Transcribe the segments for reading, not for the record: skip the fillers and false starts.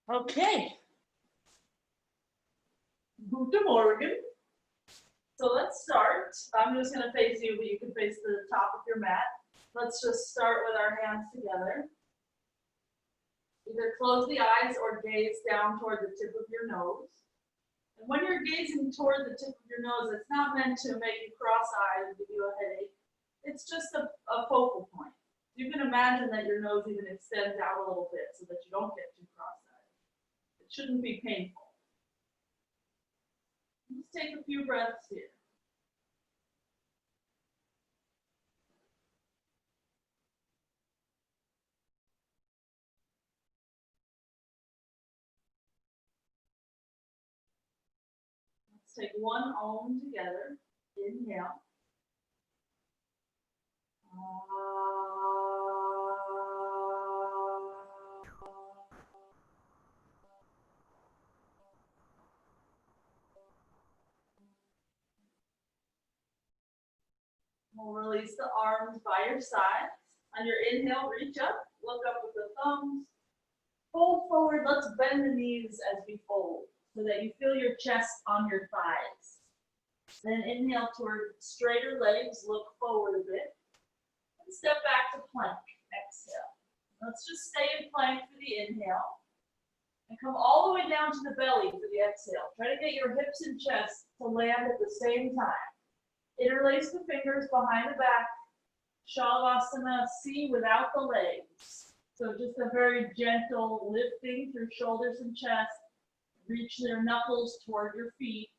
Okay. Guten Morgen. So let's start. I'm just going to face you, but you can face the top of your mat. Let's just start with our hands together. Either close the eyes or gaze down toward the tip of your nose. And when you're gazing toward the tip of your nose, it's not meant to make you cross-eyed and give you a headache. It's just a focal point. You can imagine that your nose even extends out a little bit so that you don't get too cross-eyed. It shouldn't be painful. Just take a few breaths here. Let's take one Om together. Inhale. We'll release the arms by your sides. On your inhale, reach up, look up with the thumbs. Fold forward, let's bend the knees as we fold so that you feel your chest on your thighs. Then inhale toward straighter legs, look forward a bit. And step back to plank, exhale. Let's just stay in plank for the inhale. And come all the way down to the belly for the exhale. Try to get your hips and chest to land at the same time. Interlace the fingers behind the back. Shalabhasana C without the legs. So just a very gentle lifting through shoulders and chest. Reach your knuckles toward your feet.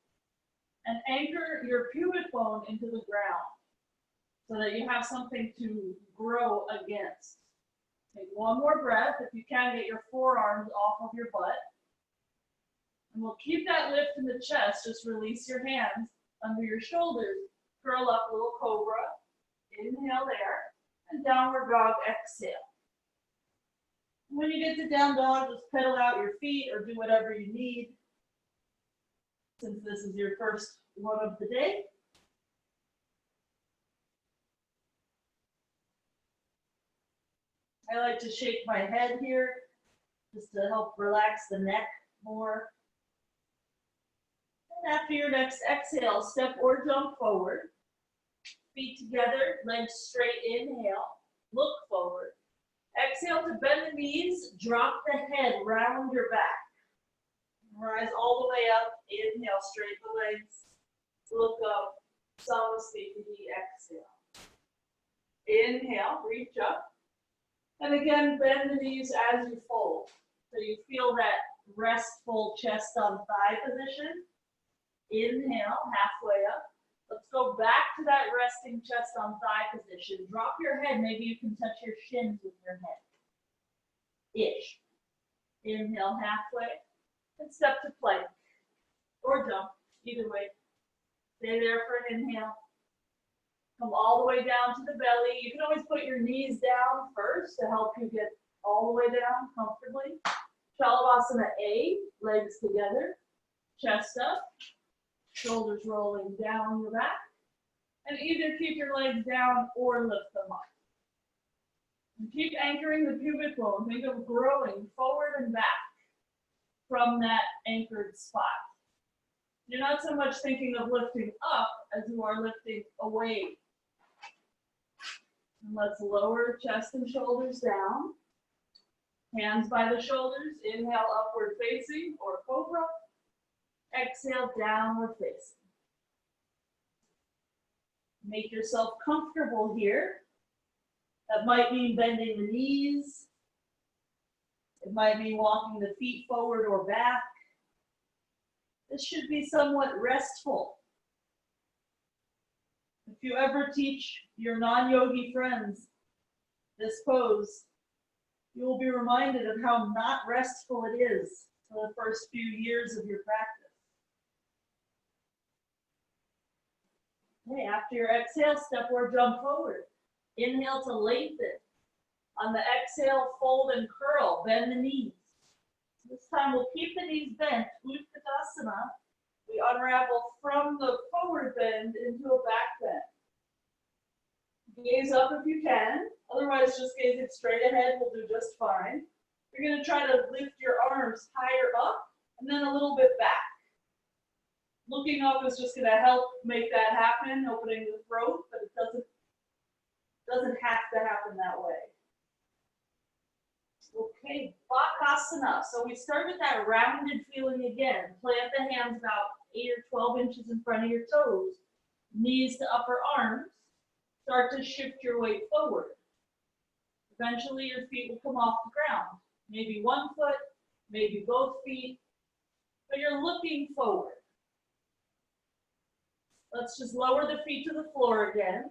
And anchor your pubic bone into the ground so that you have something to grow against. Take one more breath. If you can, get your forearms off of your butt. And we'll keep that lift in the chest. Just release your hands under your shoulders. Curl up, little cobra. Inhale there. And downward dog, exhale. When you get to down dog, just pedal out your feet or do whatever you need. Since this is your first one of the day. I like to shake my head here just to help relax the neck more. And after your next exhale, step or jump forward. Feet together, legs straight, inhale, look forward. Exhale to bend the knees, drop the head, round your back. Rise all the way up, inhale, straight the legs, look up, Samasthiti, exhale. Inhale, reach up. And again, bend the knees as you fold. So you feel that restful chest on thigh position. Inhale, halfway up. Let's go back to that resting chest on thigh position. Drop your head. Maybe you can touch your shins with your head. Ish. Inhale, halfway. And step to plank. Or jump. Either way. Stay there for an inhale. Come all the way down to the belly. You can always put your knees down first to help you get all the way down comfortably. Shalabhasana A, legs together, chest up, shoulders rolling down your back. And either keep your legs down or lift them up. And keep anchoring the pubic bone. Think of growing forward and back from that anchored spot. You're not so much thinking of lifting up as you are lifting away. And let's lower chest and shoulders down. Hands by the shoulders. Inhale, upward facing or cobra. Exhale, downward facing. Make yourself comfortable here. That might mean bending the knees. It might mean walking the feet forward or back. This should be somewhat restful. If you ever teach your non-yogi friends this pose, you will be reminded of how not restful it is for the first few years of your practice. Okay, after your exhale, step or jump forward. Inhale to lengthen. On the exhale, fold and curl, bend the knees. This time we'll keep the knees bent, Utkatasana. We unravel from the forward bend into a back bend. Gaze up if you can, otherwise just gazing straight ahead will do just fine. You're going to try to lift your arms higher up and then a little bit back. Looking up is just going to help make that happen, opening the throat, but it doesn't have to happen that way. Okay, Bakkasana. So we start with that rounded feeling again. Plant the hands about 8 or 12 inches in front of your toes. Knees to upper arms. Start to shift your weight forward. Eventually your feet will come off the ground. Maybe one foot, maybe both feet, but you're looking forward. Let's just lower the feet to the floor again.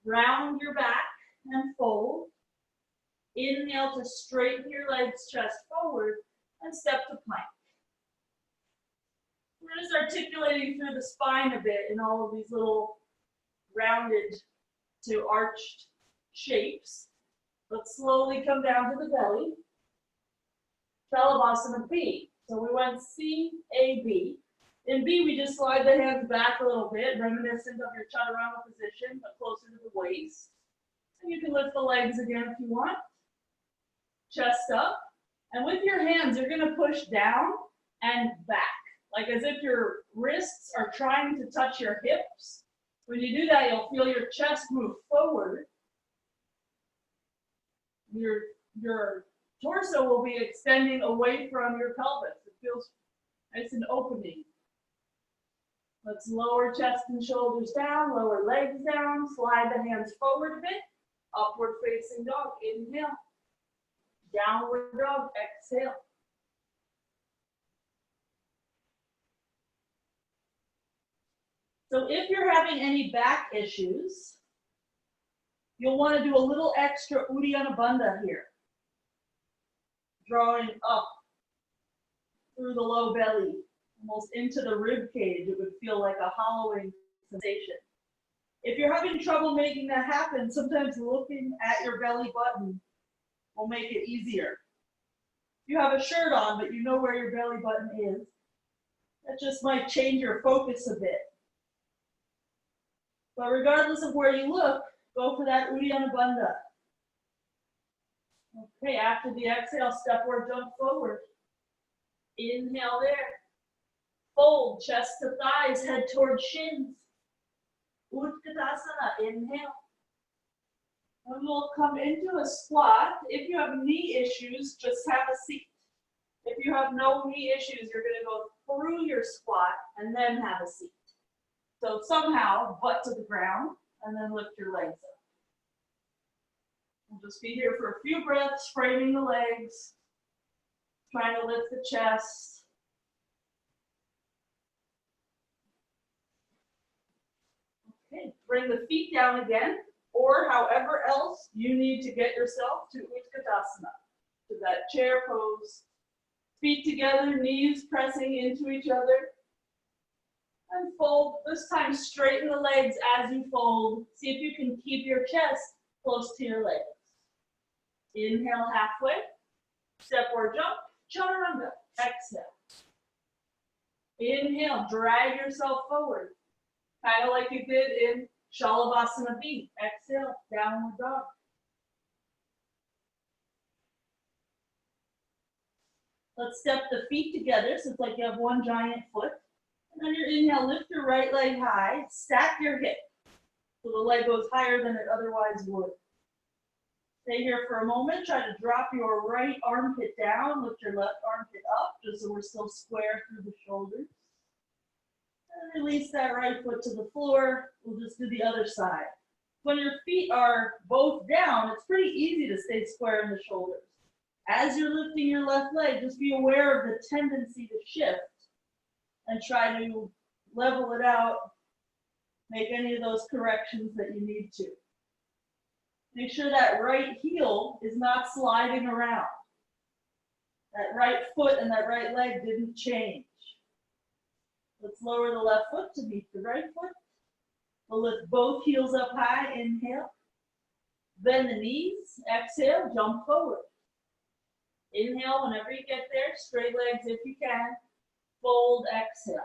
Round your back and fold. Inhale to straighten your legs, chest forward, and step to plank. We're just articulating through the spine a bit in all of these little rounded to arched shapes. Let's slowly come down to the belly. Shalabhasana B. So we went C, A, B. In B, we just slide the hands back a little bit, reminiscent of your chaturanga position, but closer to the waist. And you can lift the legs again if you want. Chest up. And with your hands, you're going to push down and back, like as if your wrists are trying to touch your hips. When you do that, you'll feel your chest move forward. Your torso will be extending away from your pelvis. It feels nice and opening. Let's lower chest and shoulders down, lower legs down, slide the hands forward a bit. Upward facing dog, inhale. Downward dog, exhale. So if you're having any back issues, you'll want to do a little extra Uddiyana Bandha here. Drawing up through the low belly, almost into the rib cage. It would feel like a hollowing sensation. If you're having trouble making that happen, sometimes looking at your belly button will make it easier. You have a shirt on, but you know where your belly button is. That just might change your focus a bit. But regardless of where you look, go for that Uddiyana Bandha. Okay, after the exhale, step or jump forward. Inhale there. Fold, chest to thighs, head towards shins. Utkatasana, inhale. And we'll come into a squat. If you have knee issues, just have a seat. If you have no knee issues, you're going to go through your squat and then have a seat. So somehow, butt to the ground, and then lift your legs up. We'll just be here for a few breaths, framing the legs, trying to lift the chest. Okay, bring the feet down again, or however else you need to get yourself to Utkatasana, to that chair pose. Feet together, knees pressing into each other. And fold. This time straighten the legs as you fold. See if you can keep your chest close to your legs. Inhale halfway. Step or jump. Chaturanga. Exhale. Inhale. Drag yourself forward. Kind of like you did in Shalabhasana B. Exhale. Downward dog. Let's step the feet together so it's like you have one giant foot. And on your inhale, lift your right leg high, stack your hip so the leg goes higher than it otherwise would. Stay here for a moment, try to drop your right armpit down, lift your left armpit up, just so we're still square through the shoulders. And release that right foot to the floor, we'll just do the other side. When your feet are both down, it's pretty easy to stay square in the shoulders. As you're lifting your left leg, just be aware of the tendency to shift. And try to level it out, make any of those corrections that you need to. Make sure that right heel is not sliding around. That right foot and that right leg didn't change. Let's lower the left foot to meet the right foot. We'll lift both heels up high, inhale. Bend the knees, exhale, jump forward. Inhale whenever you get there, straight legs if you can. Fold, exhale.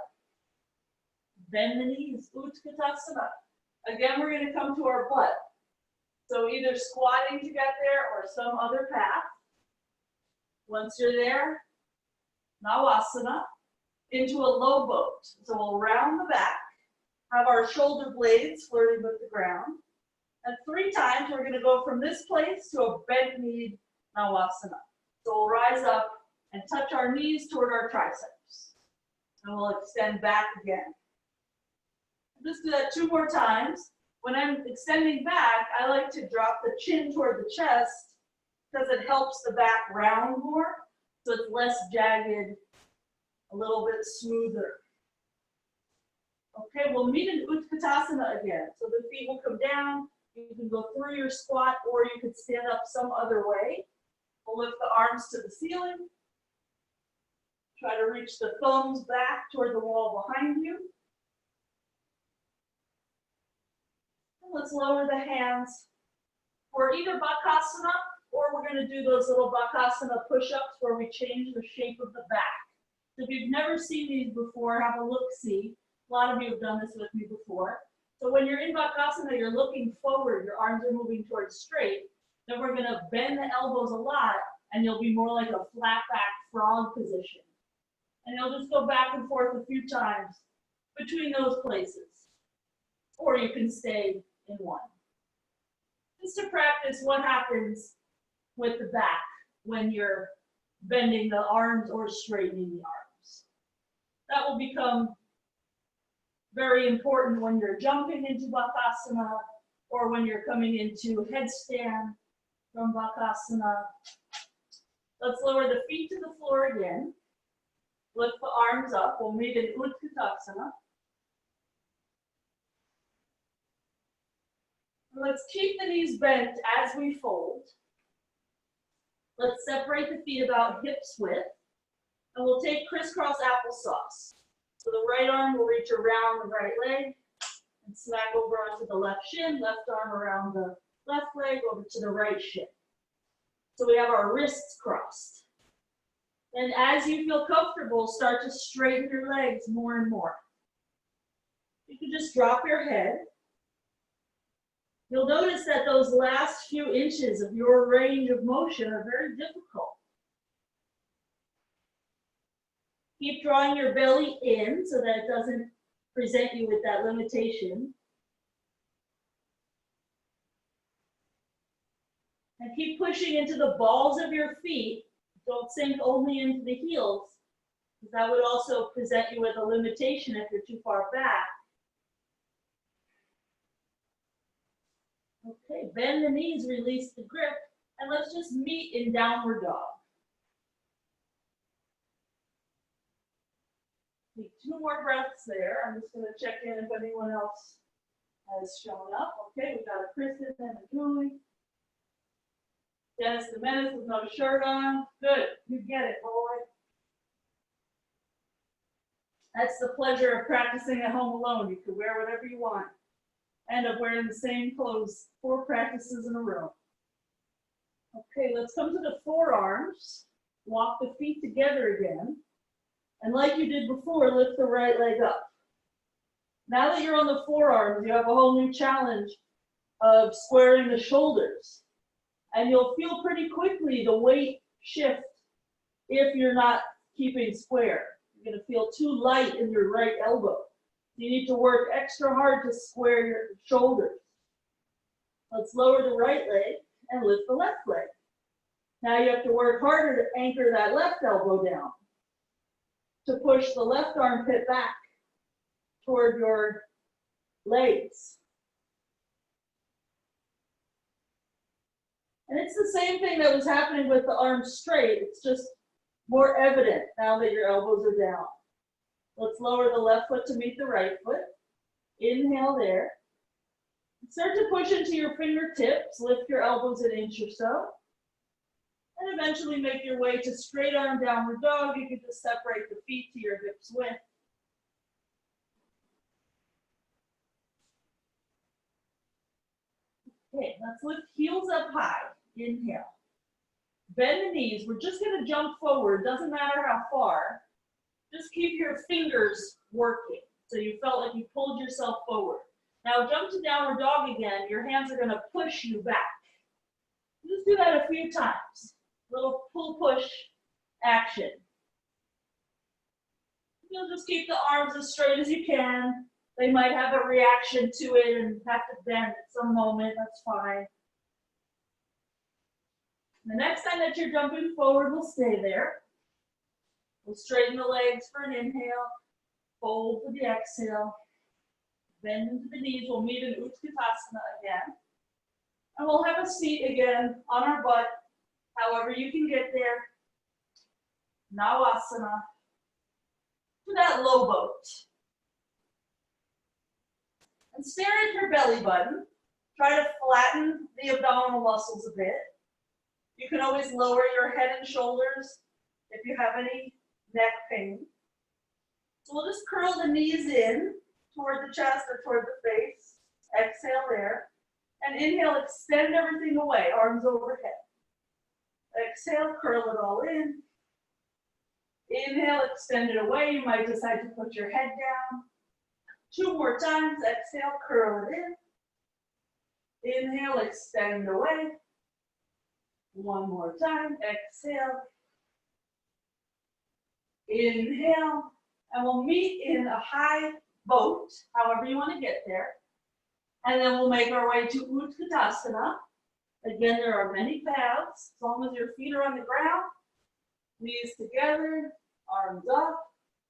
Bend the knees, Utkatasana. Again, we're going to come to our butt. So either squatting to get there or some other path. Once you're there, Navasana, into a low boat. So we'll round the back, have our shoulder blades flirting with the ground. And 3 times we're going to go from this place to a bent knee Navasana. So we'll rise up and touch our knees toward our triceps. And we'll extend back again. Just do that 2 more times. When I'm extending back, I like to drop the chin toward the chest because it helps the back round more, so it's less jagged, a little bit smoother. Okay, we'll meet in Utkatasana again. So the feet will come down. You can go through your squat, or you could stand up some other way. We'll lift the arms to the ceiling. Try to reach the thumbs back toward the wall behind you. And let's lower the hands for either Bakasana, or we're going to do those little Bakasana push-ups where we change the shape of the back. So if you've never seen these before, have a look-see. A lot of you have done this with me before. So when you're in Bakasana, you're looking forward, your arms are moving towards straight. Then we're going to bend the elbows a lot, and you'll be more like a flat back frog position. And you'll just go back and forth a few times between those places. Or you can stay in one. Just to practice what happens with the back when you're bending the arms or straightening the arms. That will become very important when you're jumping into Bakasana or when you're coming into headstand from Bakasana. Let's lower the feet to the floor again. Lift the arms up. We'll meet in Utkatasana. Let's keep the knees bent as we fold. Let's separate the feet about hips width. And we'll take crisscross applesauce. So the right arm will reach around the right leg and smack over onto the left shin, left arm around the left leg over to the right shin. So we have our wrists crossed. And as you feel comfortable, start to straighten your legs more and more. You can just drop your head. You'll notice that those last few inches of your range of motion are very difficult. Keep drawing your belly in so that it doesn't present you with that limitation. And keep pushing into the balls of your feet. Don't sink only into the heels, because that would also present you with a limitation if you're too far back. Okay, bend the knees, release the grip, and let's just meet in downward dog. Take 2 more breaths there. I'm just going to check in if anyone else has shown up. Okay, we've got a Kristen and a Julie. Dennis the Menace with no shirt on. Good, you get it, boy. That's the pleasure of practicing at home alone. You can wear whatever you want. End up wearing the same clothes 4 practices in a row. Okay, let's come to the forearms. Walk the feet together again. And like you did before, lift the right leg up. Now that you're on the forearms, you have a whole new challenge of squaring the shoulders. And you'll feel pretty quickly the weight shift if you're not keeping square. You're going to feel too light in your right elbow. You need to work extra hard to square your shoulders. Let's lower the right leg and lift the left leg. Now you have to work harder to anchor that left elbow down, to push the left armpit back toward your legs. And it's the same thing that was happening with the arms straight. It's just more evident now that your elbows are down. Let's lower the left foot to meet the right foot. Inhale there. Start to push into your fingertips. Lift your elbows an inch or so. And eventually make your way to straight arm downward dog. You can just separate the feet to your hips width. Okay, let's lift heels up high. Inhale. Bend the knees. We're just going to jump forward. Doesn't matter how far. Just keep your fingers working. So you felt like you pulled yourself forward. Now jump to downward dog again. Your hands are going to push you back. Just do that a few times. Little pull push action. You'll just keep the arms as straight as you can. They might have a reaction to it and have to bend at some moment, that's fine. The next time that you're jumping forward, we'll stay there. We'll straighten the legs for an inhale, fold for the exhale, bend into the knees. We'll meet in Utkatasana again. And we'll have a seat again on our butt, however you can get there. Navasana. To that low boat. And stare at your belly button. Try to flatten the abdominal muscles a bit. You can always lower your head and shoulders if you have any neck pain. So we'll just curl the knees in toward the chest or toward the face. Exhale there. And inhale, extend everything away, arms overhead. Exhale, curl it all in. Inhale, extend it away. You might decide to put your head down. 2 more times. Exhale, curl it in. Inhale, extend away. 1 more time. Exhale. Inhale. And we'll meet in a high boat, however you want to get there. And then we'll make our way to Utkatasana. Again, there are many paths. As long as your feet are on the ground, knees together, arms up.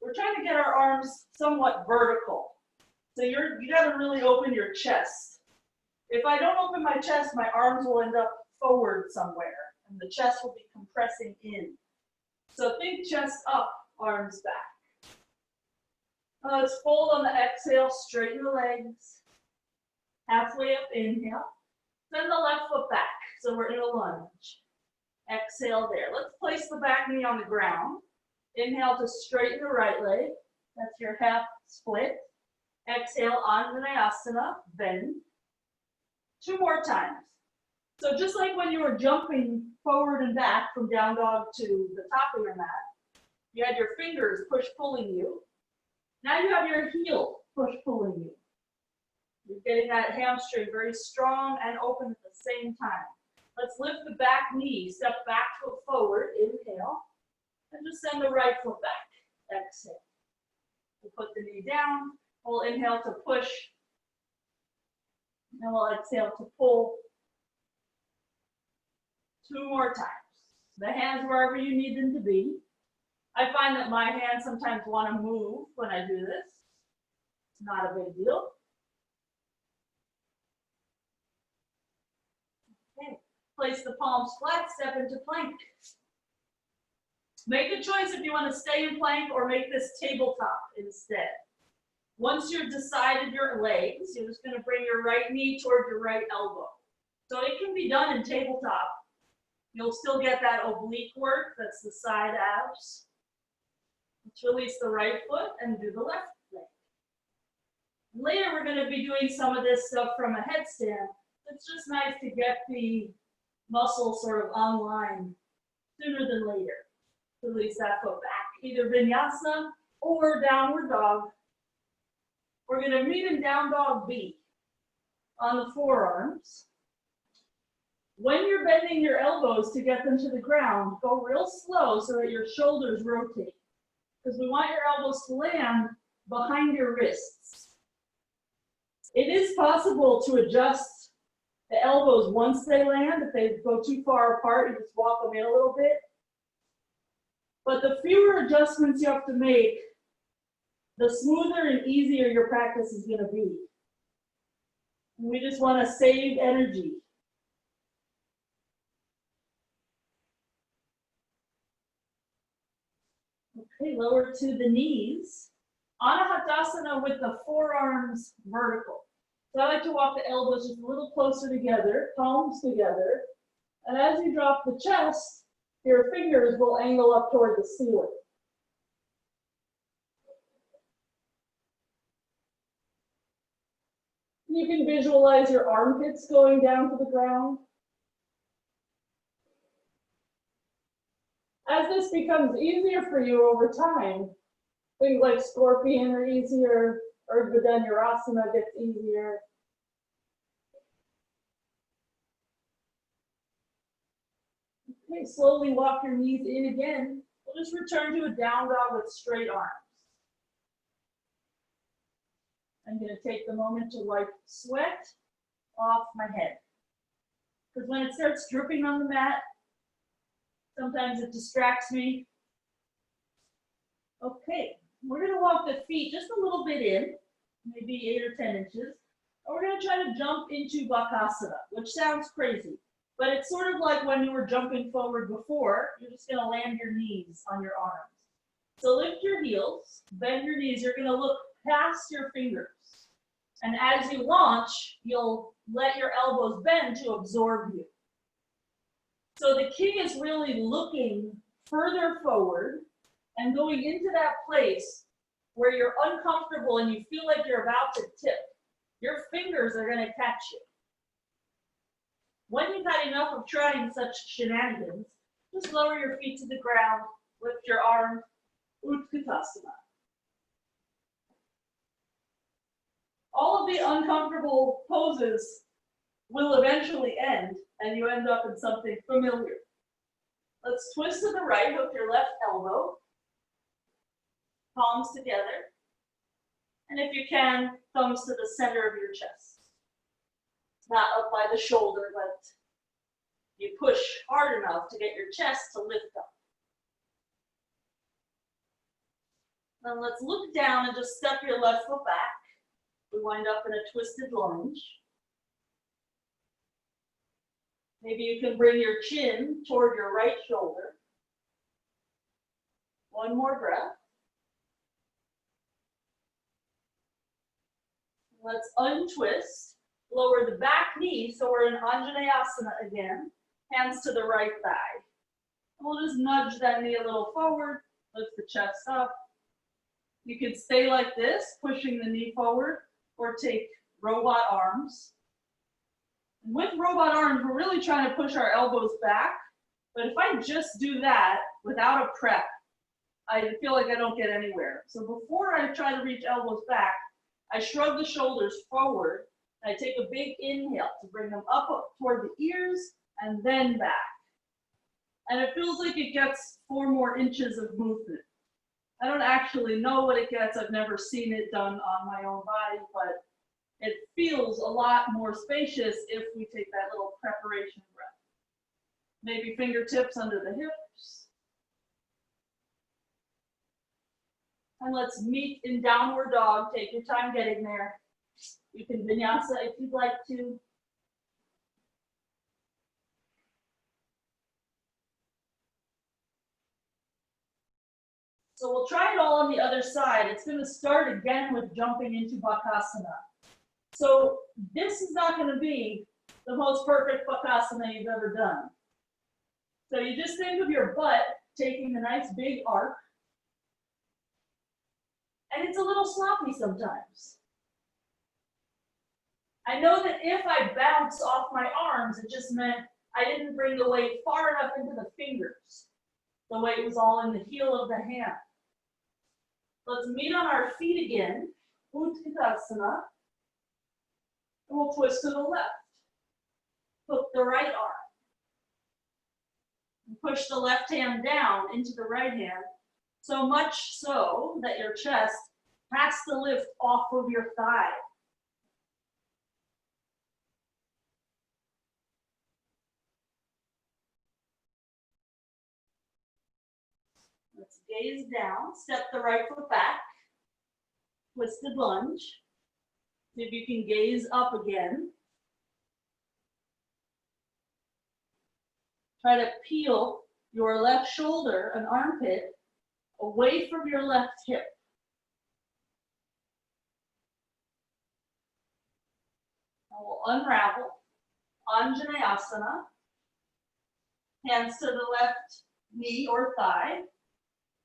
We're trying to get our arms somewhat vertical. So you got to really open your chest. If I don't open my chest, my arms will end up forward somewhere, and the chest will be compressing in. So think chest up, arms back. Let's fold on the exhale, straighten the legs. Halfway up, inhale. Send the left foot back, so we're in a lunge. Exhale there. Let's place the back knee on the ground. Inhale to straighten the right leg. That's your half split. Exhale, Anjaneyasana, bend. 2 more times. So just like when you were jumping forward and back from down dog to the top of your mat, you had your fingers push-pulling you. Now you have your heel push-pulling you. You're getting that hamstring very strong and open at the same time. Let's lift the back knee, step back foot forward, inhale, and just send the right foot back, exhale. We'll put the knee down, we'll inhale to push, and we'll exhale to pull. 2 more times. The hands wherever you need them to be. I find that my hands sometimes want to move when I do this. It's not a big deal. Okay, place the palms flat, step into plank. Make a choice if you want to stay in plank or make this tabletop instead. Once you've decided your legs, you're just going to bring your right knee toward your right elbow. So it can be done in tabletop. You'll still get that oblique work, that's the side abs. Let's release the right foot and do the left leg. Later we're going to be doing some of this stuff from a headstand. It's just nice to get the muscle sort of online sooner than later. Release that foot back, either vinyasa or downward dog. We're going to meet in down dog B on the forearms. When you're bending your elbows to get them to the ground, go real slow so that your shoulders rotate. Because we want your elbows to land behind your wrists. It is possible to adjust the elbows once they land. If they go too far apart, you just walk them in a little bit. But the fewer adjustments you have to make, the smoother and easier your practice is going to be. We just want to save energy. Okay, lower to the knees. Anahatasana with the forearms vertical. So I like to walk the elbows just a little closer together, palms together. And as you drop the chest, your fingers will angle up toward the ceiling. You can visualize your armpits going down to the ground. As this becomes easier for you over time, things like scorpion are easier, or mayurasana gets easier. Okay, slowly walk your knees in again. just return to a down dog with straight arms. I'm going to take the moment to wipe sweat off my head. Because when it starts dripping on the mat, sometimes it distracts me. Okay, we're going to walk the feet just a little bit in, maybe 8 or 10 inches. And we're going to try to jump into Bakasana, which sounds crazy. But it's sort of like when you were jumping forward before, you're just going to land your knees on your arms. So lift your heels, bend your knees. You're going to look past your fingers. And as you launch, you'll let your elbows bend to absorb you. So the key is really looking further forward and going into that place where you're uncomfortable and you feel like you're about to tip. Your fingers are going to catch you. When you've had enough of trying such shenanigans, just lower your feet to the ground, lift your arms, Utkatasana. All of the uncomfortable poses will eventually end, and you end up in something familiar. Let's twist to the right, hook your left elbow, palms together, and if you can, thumbs to the center of your chest. Not up by the shoulder, but you push hard enough to get your chest to lift up. Then let's look down and just step your left foot back. We wind up in a twisted lunge. Maybe you can bring your chin toward your right shoulder. One more breath. Let's untwist. Lower the back knee, so we're in Anjaneyasana again. Hands to the right thigh. We'll just nudge that knee a little forward, lift the chest up. You can stay like this, pushing the knee forward, or take robot arms. And with robot arms, we're really trying to push our elbows back, but if I just do that without a prep, I feel like I don't get anywhere. So before I try to reach elbows back, I shrug the shoulders forward. I take a big inhale to bring them up toward the ears and then back. And it feels like it gets 4 more inches of movement. I don't actually know what it gets. I've never seen it done on my own body, but it feels a lot more spacious if we take that little preparation breath. Maybe fingertips under the hips. And let's meet in downward dog. Take your time getting there. You can vinyasa if you'd like to. So we'll try it all on the other side. It's going to start again with jumping into Bakasana. So this is not going to be the most perfect Bakasana you've ever done. So you just think of your butt taking a nice big arc. And it's a little sloppy sometimes. I know that if I bounce off my arms, it just meant I didn't bring the weight far enough into the fingers. The weight was all in the heel of the hand. Let's meet on our feet again, Utkatasana, and we'll twist to the left. Hook the right arm. And push the left hand down into the right hand, so much so that your chest has to lift off of your thigh. Let's gaze down, step the right foot back, twisted lunge. See if you can gaze up again. Try to peel your left shoulder and armpit away from your left hip. Now we'll unravel, Anjaneyasana, hands to the left knee or thigh.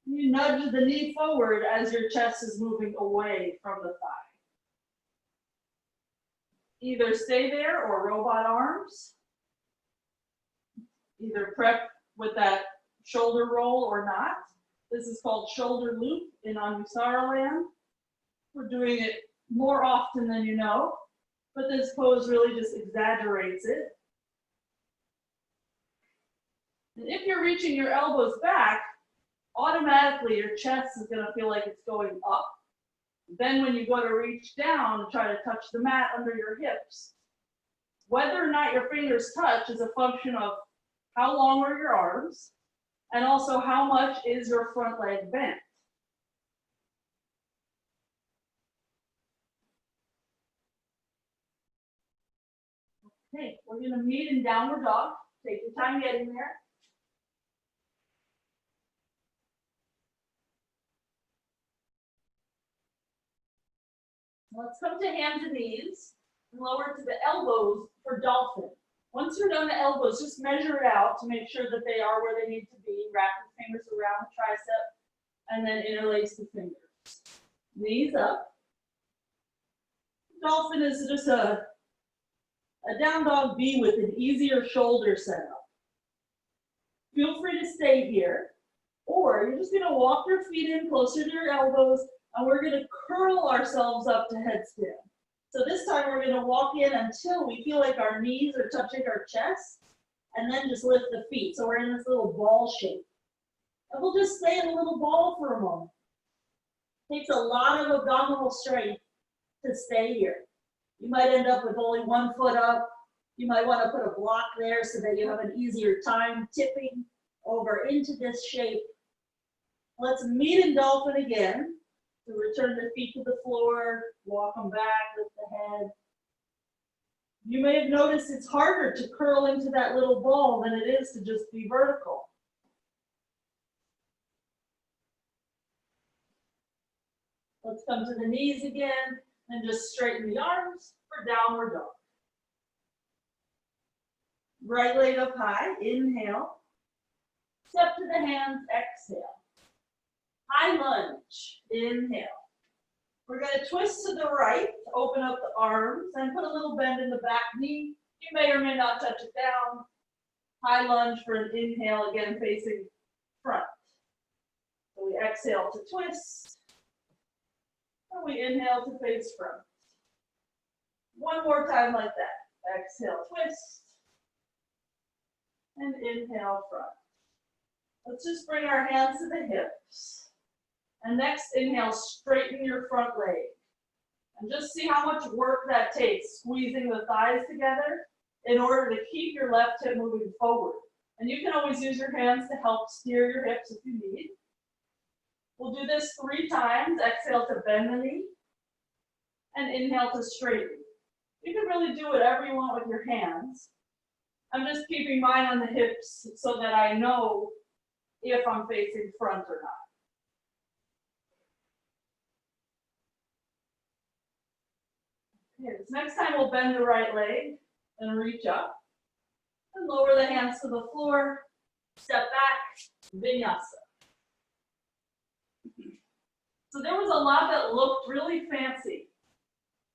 You nudge the knee forward as your chest is moving away from the thigh. Either stay there or robot arms. Either prep with that shoulder roll or not. This is called shoulder loop in Anusara land. We're doing it more often than you know, but this pose really just exaggerates it. And if you're reaching your elbows back, automatically your chest is going to feel like it's going up. Then when you go to reach down and try to touch the mat under your hips, whether or not your fingers touch is a function of how long are your arms and also how much is your front leg bent. Okay, we're going to meet in downward dog. Take your time getting there. Let's come to hands and knees and lower to the elbows for dolphin. Once you're done the elbows, just measure it out to make sure that they are where they need to be. Wrap your fingers around the tricep and then interlace the fingers. Knees up. Dolphin is just a down dog B with an easier shoulder setup. Feel free to stay here, or you're just going to walk your feet in closer to your elbows, and we're going to curl ourselves up to headstand. So this time we're going to walk in until we feel like our knees are touching our chest, and then just lift the feet. So we're in this little ball shape. And we'll just stay in a little ball for a moment. It takes a lot of abdominal strength to stay here. You might end up with only one foot up. You might want to put a block there so that you have an easier time tipping over into this shape. Let's meet in dolphin again. So return the feet to the floor, walk them back, lift the head. You may have noticed it's harder to curl into that little ball than it is to just be vertical. Let's come to the knees again and just straighten the arms for downward dog. Right leg up high, inhale. Step to the hands, exhale. High lunge, inhale. We're going to twist to the right, open up the arms, and put a little bend in the back knee. You may or may not touch it down. High lunge for an inhale, again facing front. So we exhale to twist, and we inhale to face front. One more time like that. Exhale, twist, and inhale, front. Let's just bring our hands to the hips. And next, inhale, straighten your front leg. And just see how much work that takes, squeezing the thighs together in order to keep your left hip moving forward. And you can always use your hands to help steer your hips if you need. We'll do this 3 times. Exhale to bend the knee. And inhale to straighten. You can really do whatever you want with your hands. I'm just keeping mine on the hips so that I know if I'm facing front or not. Okay, this next time we'll bend the right leg and reach up and lower the hands to the floor, step back, vinyasa. So there was a lot that looked really fancy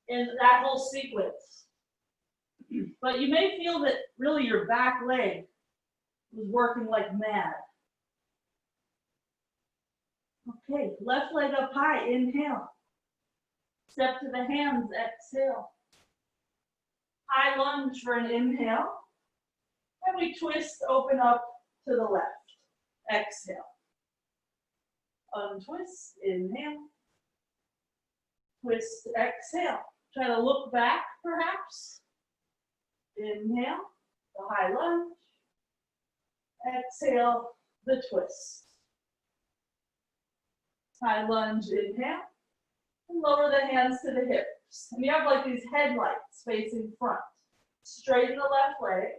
in that whole sequence, but you may feel that really your back leg was working like mad. Okay, left leg up high, inhale. Step to the hands, exhale. High lunge for an inhale. And we twist, open up to the left. Exhale. Untwist, inhale. Twist, exhale. Try to look back, perhaps. Inhale, the high lunge. Exhale, the twist. High lunge, inhale. And lower the hands to the hips. And you have like these headlights facing front. Straighten the left leg.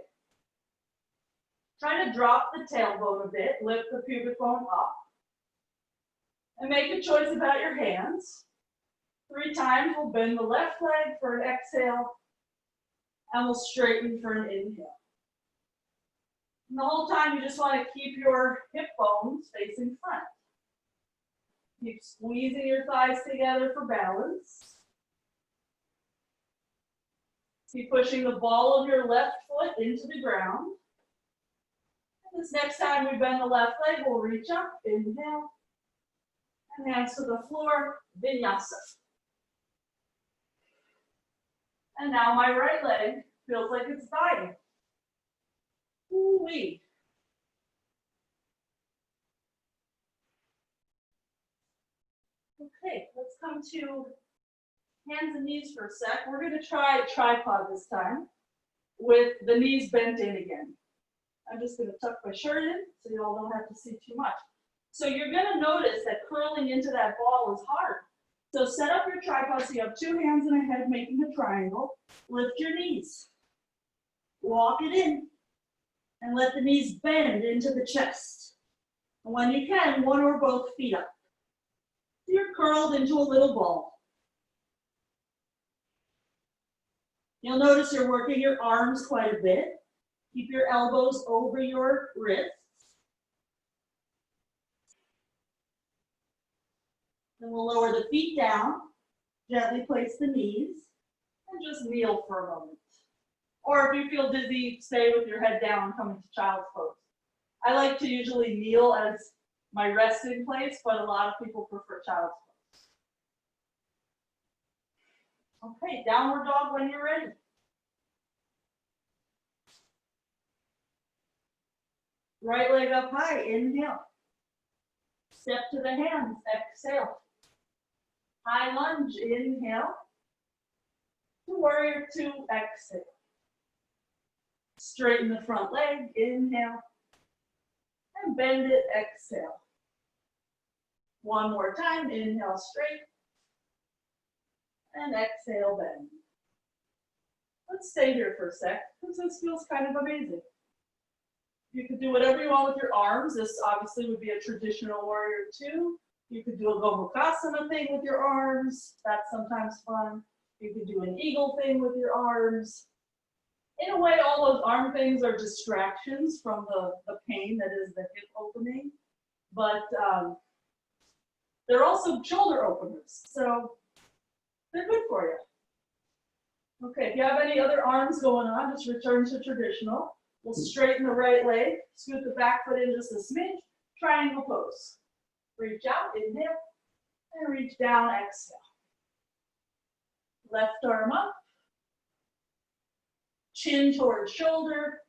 Try to drop the tailbone a bit. Lift the pubic bone up. And make a choice about your hands. 3 times we'll bend the left leg for an exhale. And we'll straighten for an inhale. And the whole time you just want to keep your hip bones facing front. Keep squeezing your thighs together for balance. Keep pushing the ball of your left foot into the ground. And this next time we bend the left leg, we'll reach up, inhale, and hands to the floor, vinyasa. And now my right leg feels like it's dying. Ooh-wee. come to hands and knees for a sec. We're going to try tripod this time with the knees bent in again. I'm just going to tuck my shirt in so you all don't have to see too much. So you're going to notice that curling into that ball is hard. So set up your tripod so you have two hands and a head making a triangle. Lift your knees. Walk it in. And let the knees bend into the chest. And when you can, one or both feet up. You're curled into a little ball. You'll notice you're working your arms quite a bit. Keep your elbows over your wrists. Then we'll lower the feet down, gently place the knees, and just kneel for a moment. Or if you feel dizzy, stay with your head down and come into child's pose. I like to usually kneel as my resting place, but a lot of people prefer child's pose. Okay, downward dog when you're ready. Right leg up high, inhale. Step to the hands, exhale. High lunge, inhale. To warrior two, exhale. Straighten the front leg, inhale. And bend it, exhale. One more time, inhale straight. And exhale, bend. Let's stay here for a sec, because this feels kind of amazing. You could do whatever you want with your arms. This obviously would be a traditional warrior two. You could do a gomukhasana thing with your arms. That's sometimes fun. You could do an eagle thing with your arms. In a way, all those arm things are distractions from the pain that is the hip opening. But they're also shoulder openers. So they're good for you. Okay, if you have any other arms going on, just return to traditional. We'll straighten the right leg, scoot the back foot in just a smidge, triangle pose. Reach out, inhale, and reach down, exhale. Left arm up, chin towards shoulder.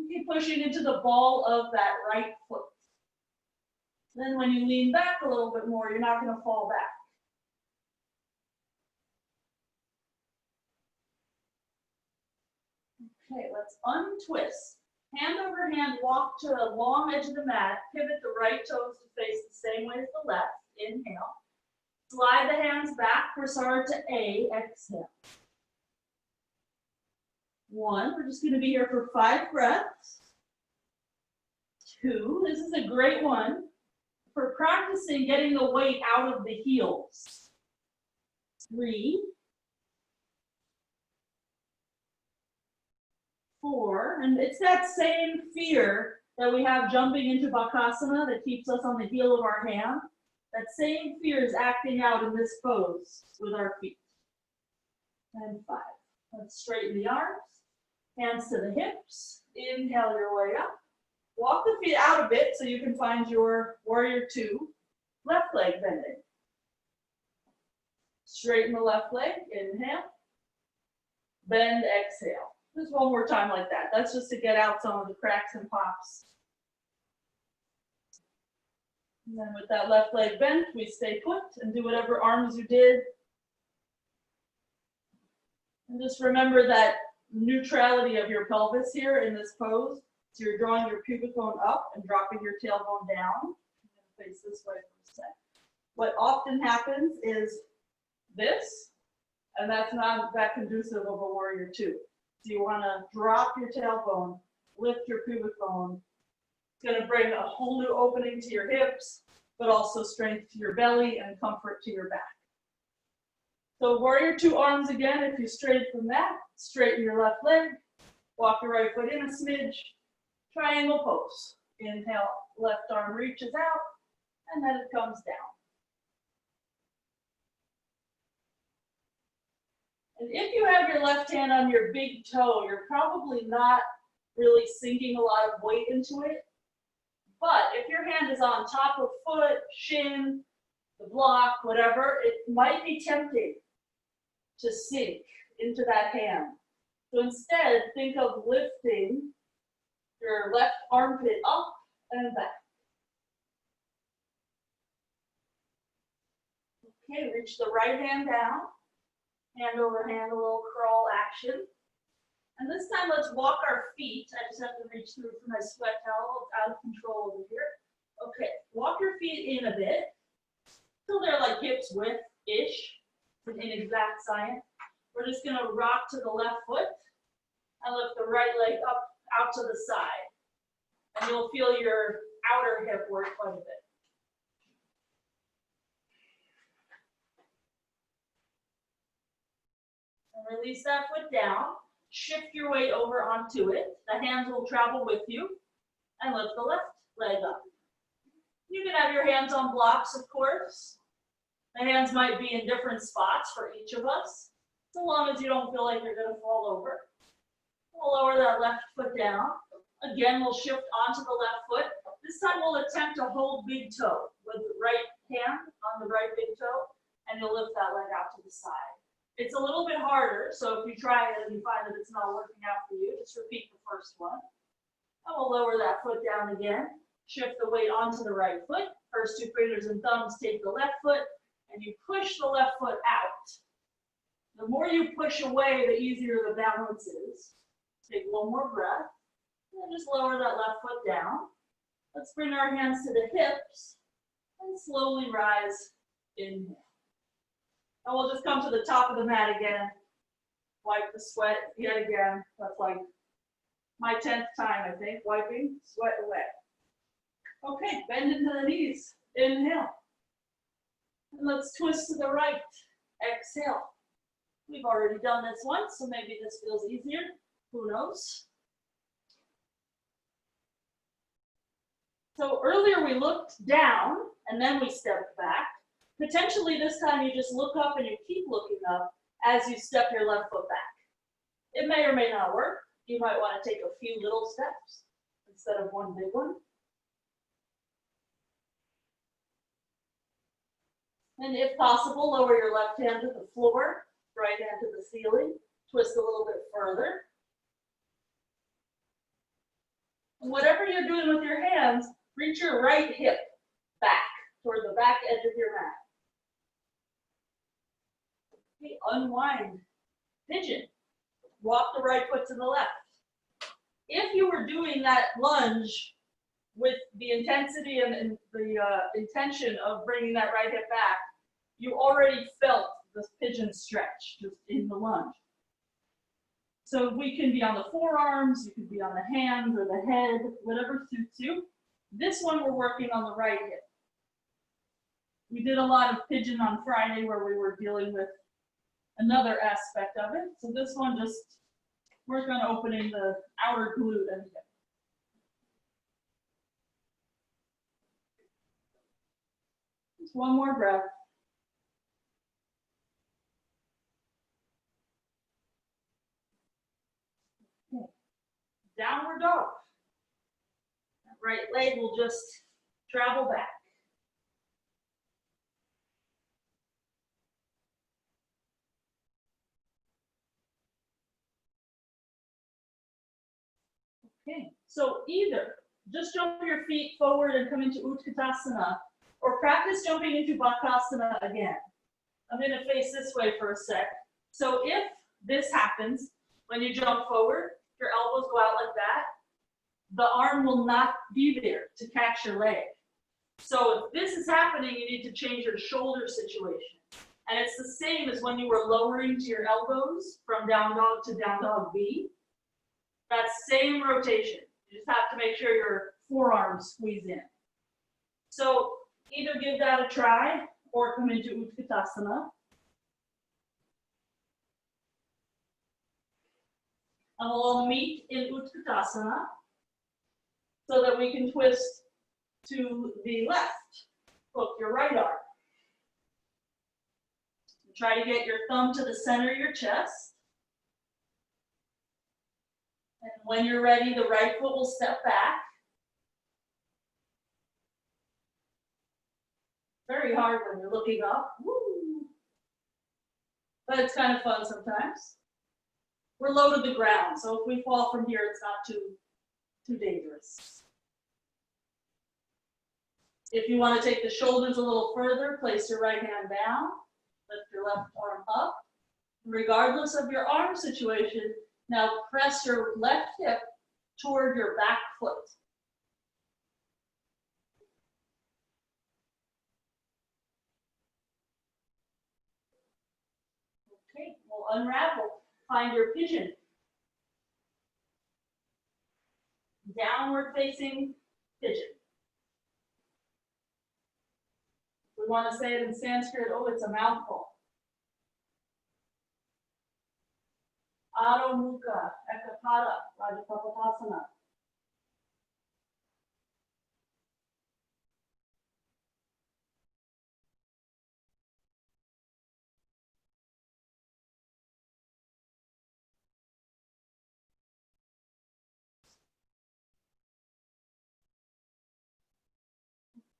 Keep pushing into the ball of that right foot. Then when you lean back a little bit more, you're not going to fall back. Okay, let's untwist. Hand over hand, walk to the long edge of the mat. Pivot the right toes to face the same way as the left. Inhale. Slide the hands back, prasar to A. Exhale. 1, we're just going to be here for 5 breaths. 2, this is a great one for practicing getting the weight out of the heels. 3, 4, and it's that same fear that we have jumping into Bakasana that keeps us on the heel of our hand. That same fear is acting out in this pose with our feet. And 5. Let's straighten the arms, hands to the hips. Inhale your way up. Walk the feet out a bit so you can find your warrior two. Left leg bending. Straighten the left leg. Inhale. Bend, exhale. Just one more time like that. That's just to get out some of the cracks and pops. And then with that left leg bent, we stay put and do whatever arms you did. And just remember that neutrality of your pelvis here in this pose. So you're drawing your pubic bone up and dropping your tailbone down. I'm going to face this way for a sec. What often happens is this, and that's not that conducive of a warrior two. So you want to drop your tailbone, lift your pubic bone. It's going to bring a whole new opening to your hips, but also strength to your belly and comfort to your back. So warrior two arms again. If you straighten from that, straighten your left leg, walk your right foot in a smidge, triangle pose. Inhale, left arm reaches out, and then it comes down. And if you have your left hand on your big toe, you're probably not really sinking a lot of weight into it. But if your hand is on top of foot, shin, the block, whatever, it might be tempting to sink into that hand. So instead, think of lifting your left armpit up and back. Okay, reach the right hand down, hand over hand, a little crawl action. And this time let's walk our feet. I just have to reach through for my sweat towel. It's out of control over here. Okay, walk your feet in a bit till they're like hips width-ish. It's an inexact science. We're just gonna rock to the left foot and lift the right leg up out to the side. And you'll feel your outer hip work quite a bit. And release that foot down. Shift your weight over onto it. The hands will travel with you. And lift the left leg up. You can have your hands on blocks, of course. The hands might be in different spots for each of us, so long as you don't feel like you're going to fall over. We'll lower that left foot down. Again, we'll shift onto the left foot. This time we'll attempt to hold big toe with the right hand on the right big toe, and you'll lift that leg out to the side. It's a little bit harder, so if you try it and you find that it's not working out for you, just repeat the first one. And we'll lower that foot down again. Shift the weight onto the right foot. First two fingers and thumbs take the left foot, and you push the left foot out. The more you push away, the easier the balance is. Take one more breath, and just lower that left foot down. Let's bring our hands to the hips, and slowly rise, inhale. And we'll just come to the top of the mat again. Wipe the sweat yet again. That's like my 10th time, I think, wiping sweat away. Okay, bend into the knees. Inhale. And let's twist to the right. Exhale. We've already done this once, so maybe this feels easier. Who knows? So earlier we looked down, and then we stepped back. Potentially this time you just look up and you keep looking up as you step your left foot back. It may or may not work. You might want to take a few little steps instead of one big one. And if possible, lower your left hand to the floor, right hand to the ceiling. Twist a little bit further. And whatever you're doing with your hands, reach your right hip back toward the back edge of your mat. Okay, unwind. Pigeon. Walk the right foot to the left. If you were doing that lunge with the intensity and the intention of bringing that right hip back, you already felt the pigeon stretch just in the lunge. So we can be on the forearms, you can be on the hands or the head, whatever suits you. This one we're working on the right hip. We did a lot of pigeon on Friday where we were dealing with another aspect of it. So this one just work on opening the outer glute and hip. Just one more breath. Okay. Downward dog. That right leg will just travel back. Okay, so either just jump your feet forward and come into Utkatasana, or practice jumping into Bakasana again. I'm going to face this way for a sec. So if this happens, when you jump forward, your elbows go out like that, the arm will not be there to catch your leg. So if this is happening, you need to change your shoulder situation. And it's the same as when you were lowering to your elbows from down dog to down dog B. That same rotation. You just have to make sure your forearms squeeze in. So either give that a try or come into Utkatasana. And we'll all meet in Utkatasana so that we can twist to the left. Hook your right arm. Try to get your thumb to the center of your chest. And when you're ready, the right foot will step back. Very hard when you're looking up. Woo. But it's kind of fun sometimes. We're low to the ground, so if we fall from here, it's not too dangerous. If you want to take the shoulders a little further, place your right hand down, lift your left arm up. Regardless of your arm situation, now press your left hip toward your back foot. Okay, we'll unravel. Find your pigeon. Downward facing pigeon. We want to say it in Sanskrit, oh, it's a mouthful. Adho Mukha Ekapada Rajapapasana.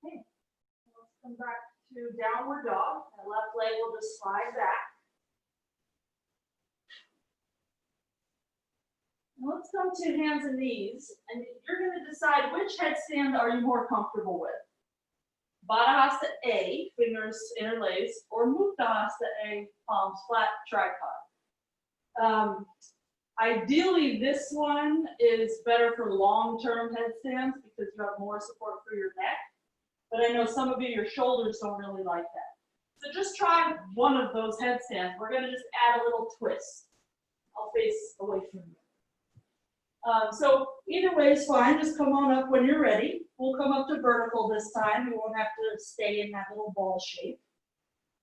Okay, let's come back to downward dog. The left leg will just slide back. Now let's come to hands and knees, and you're going to decide which headstand are you more comfortable with. Baddha hasta A, fingers interlaced, or mukta hasta A, palms flat, tripod. Ideally, this one is better for long-term headstands because you have more support for your neck. But I know some of you, your shoulders don't really like that. So just try one of those headstands. We're going to just add a little twist. I'll face away from you. So either way is fine. Just come on up when you're ready. We'll come up to vertical this time. We won't have to stay in that little ball shape.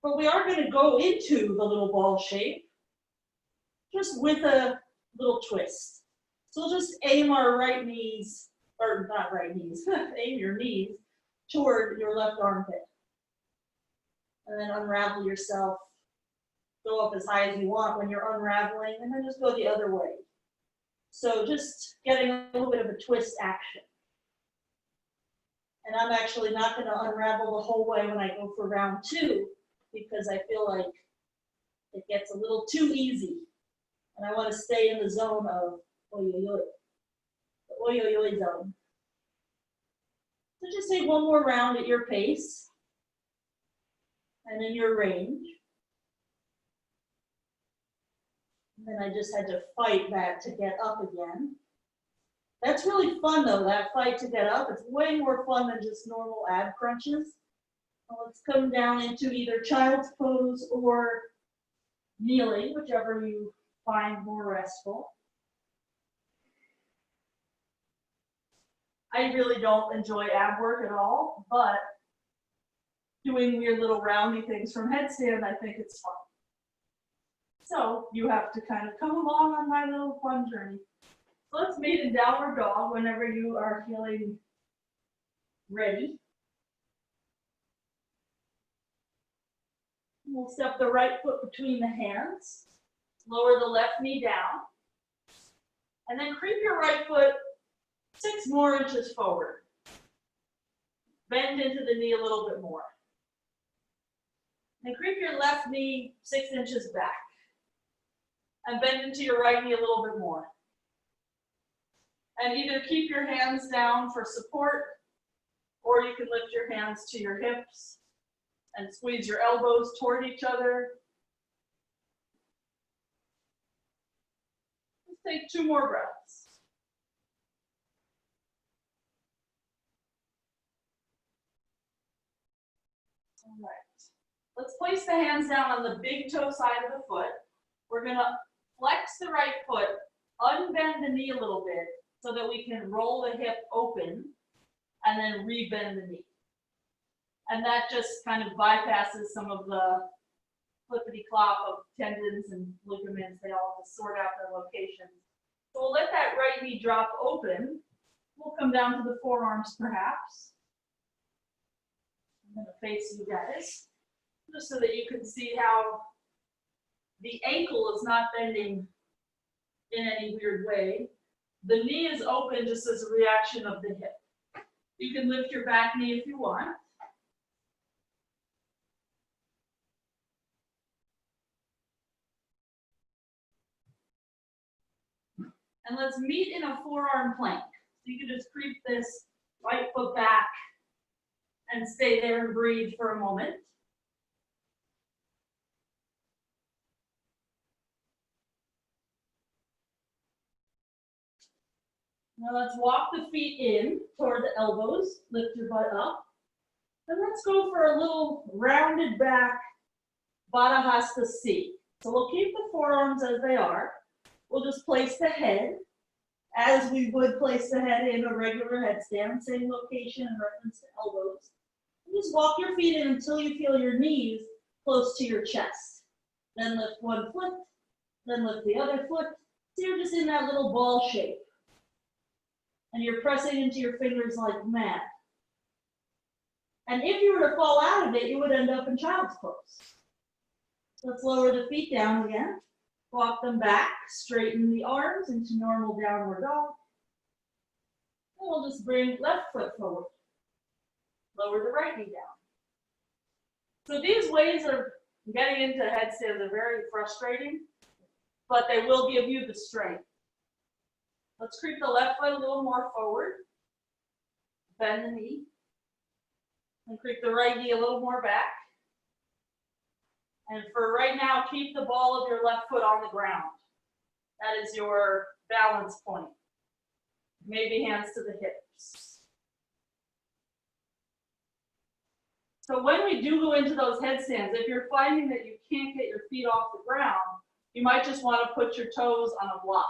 But we are going to go into the little ball shape just with a little twist. So we'll just aim our right knees, or not right knees, aim your knees toward your left armpit. And then unravel yourself. Go up as high as you want when you're unraveling, and then just go the other way. So just getting a little bit of a twist action. And I'm actually not going to unravel the whole way when I go for round 2 because I feel like it gets a little too easy. And I want to stay in the zone of oyoyoy, the oyoyoy zone. So just take one more round at your pace and in your range. And then I just had to fight that to get up again. That's really fun though, that fight to get up. It's way more fun than just normal ab crunches. Well, let's come down into either child's pose or kneeling, whichever you find more restful. I really don't enjoy ab work at all, but doing weird little roundy things from headstand, I think it's fun. So you have to kind of come along on my little fun journey. So let's meet in downward dog whenever you are feeling ready. We'll step the right foot between the hands, lower the left knee down, and then creep your right foot 6 more inches forward. Bend into the knee a little bit more. And creep your left knee 6 inches back. And bend into your right knee a little bit more. And either keep your hands down for support, or you can lift your hands to your hips and squeeze your elbows toward each other. Let's take 2 more breaths. All right. Let's place the hands down on the big toe side of the foot. We're going to flex the right foot, unbend the knee a little bit so that we can roll the hip open and then rebend the knee. And that just kind of bypasses some of the flippity-clop of tendons and ligaments. They all have to sort out their locations. So we'll let that right knee drop open. We'll come down to the forearms perhaps. I'm going to face you guys just so that you can see how the ankle is not bending in any weird way. The knee is open just as a reaction of the hip. You can lift your back knee if you want. And let's meet in a forearm plank. So you can just creep this right foot back And stay there and breathe for a moment. Now let's walk the feet in toward the elbows, lift your butt up. And let's go for a little rounded back baddha hasta C. So we'll keep the forearms as they are. We'll just place the head as we would place the head in a regular headstand, same location in reference to elbows. And just walk your feet in until you feel your knees close to your chest. Then lift one foot, then lift the other foot. So you're just in that little ball shape. And you're pressing into your fingers like mad. And if you were to fall out of it, you would end up in child's pose. Let's lower the feet down again. Walk them back, straighten the arms into normal downward dog. And we'll just bring left foot forward. Lower the right knee down. So these ways of getting into headstands are very frustrating, but they will give you the strength. Let's creep the left foot a little more forward. Bend the knee. And creep the right knee a little more back. And for right now, keep the ball of your left foot on the ground. That is your balance point. Maybe hands to the hips. So when we do go into those headstands, if you're finding that you can't get your feet off the ground, you might just want to put your toes on a block.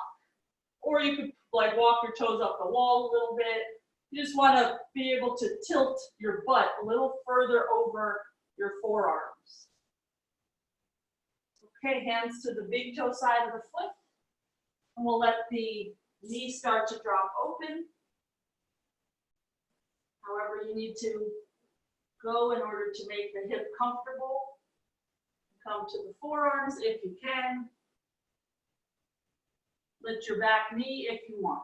Or you could like walk your toes up the wall a little bit. You just want to be able to tilt your butt a little further over your forearms. Okay, hands to the big toe side of the foot. And we'll let the knee start to drop open. However you need to go in order to make the hip comfortable. Come to the forearms if you can. Lift your back knee if you want.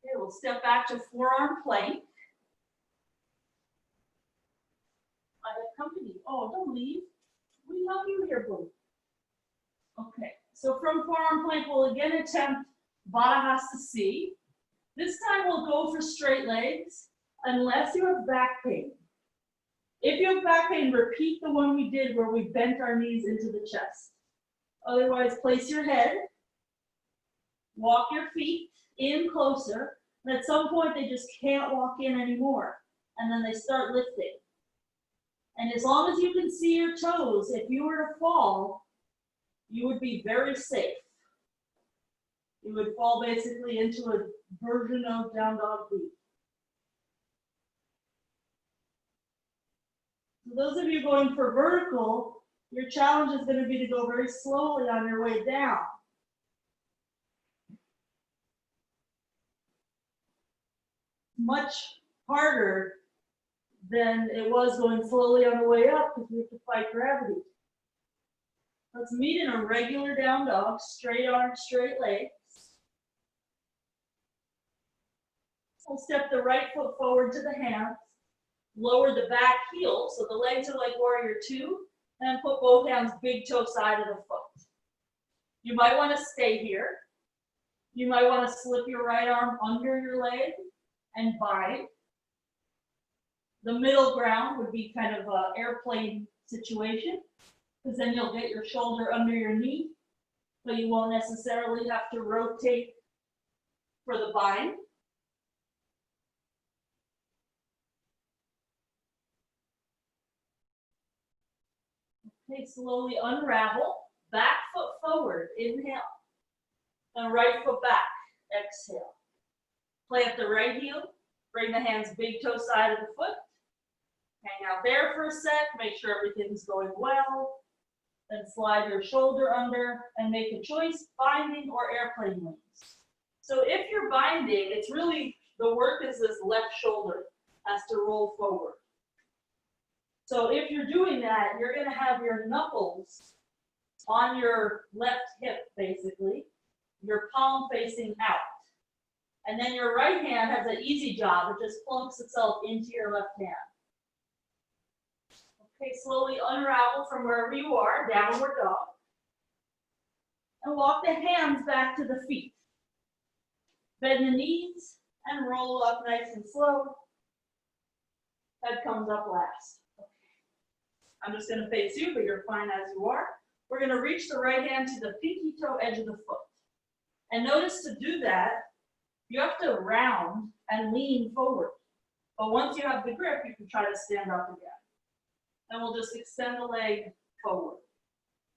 Okay, we'll step back to forearm plank. I have company. Oh, don't leave. We love you here, boo. Okay, so from forearm plank, we'll again attempt baddha hasta C. This time we'll go for straight legs unless you have back pain. If you have back pain, repeat the one we did where we bent our knees into the chest. Otherwise, place your head, walk your feet in closer, and at some point they just can't walk in anymore, and then they start lifting. And as long as you can see your toes, if you were to fall, you would be very safe. You would fall basically into a version of down dog leap. So those of you going for vertical, your challenge is going to be to go very slowly on your way down. Much harder than it was going slowly on the way up because we have to fight gravity. Let's meet in a regular down dog, straight arms, straight legs. We'll step the right foot forward to the hands, lower the back heel, so the legs are like warrior two, and put both hands big toe side of the foot. You might want to stay here. You might want to slip your right arm under your leg and bind. The middle ground would be kind of an airplane situation, because then you'll get your shoulder under your knee, but you won't necessarily have to rotate for the bind. Okay, slowly unravel, back foot forward, inhale, and right foot back, exhale. Plant the right heel, bring the hands big toe side of the foot, hang out there for a sec, make sure everything's going well, then slide your shoulder under and make a choice, binding or airplane wings. So if you're binding, it's really, the work is this left shoulder has to roll forward. So if you're doing that, you're going to have your knuckles on your left hip, basically, your palm facing out. And then your right hand has an easy job. It just plunks itself into your left hand. Okay, slowly unravel from wherever you are, downward dog. And walk the hands back to the feet. Bend the knees and roll up nice and slow. Head comes up last. Okay. I'm just going to face you, but you're fine as you are. We're going to reach the right hand to the pinky toe edge of the foot. And notice to do that, you have to round and lean forward. But once you have the grip, you can try to stand up again. And we'll just extend the leg forward.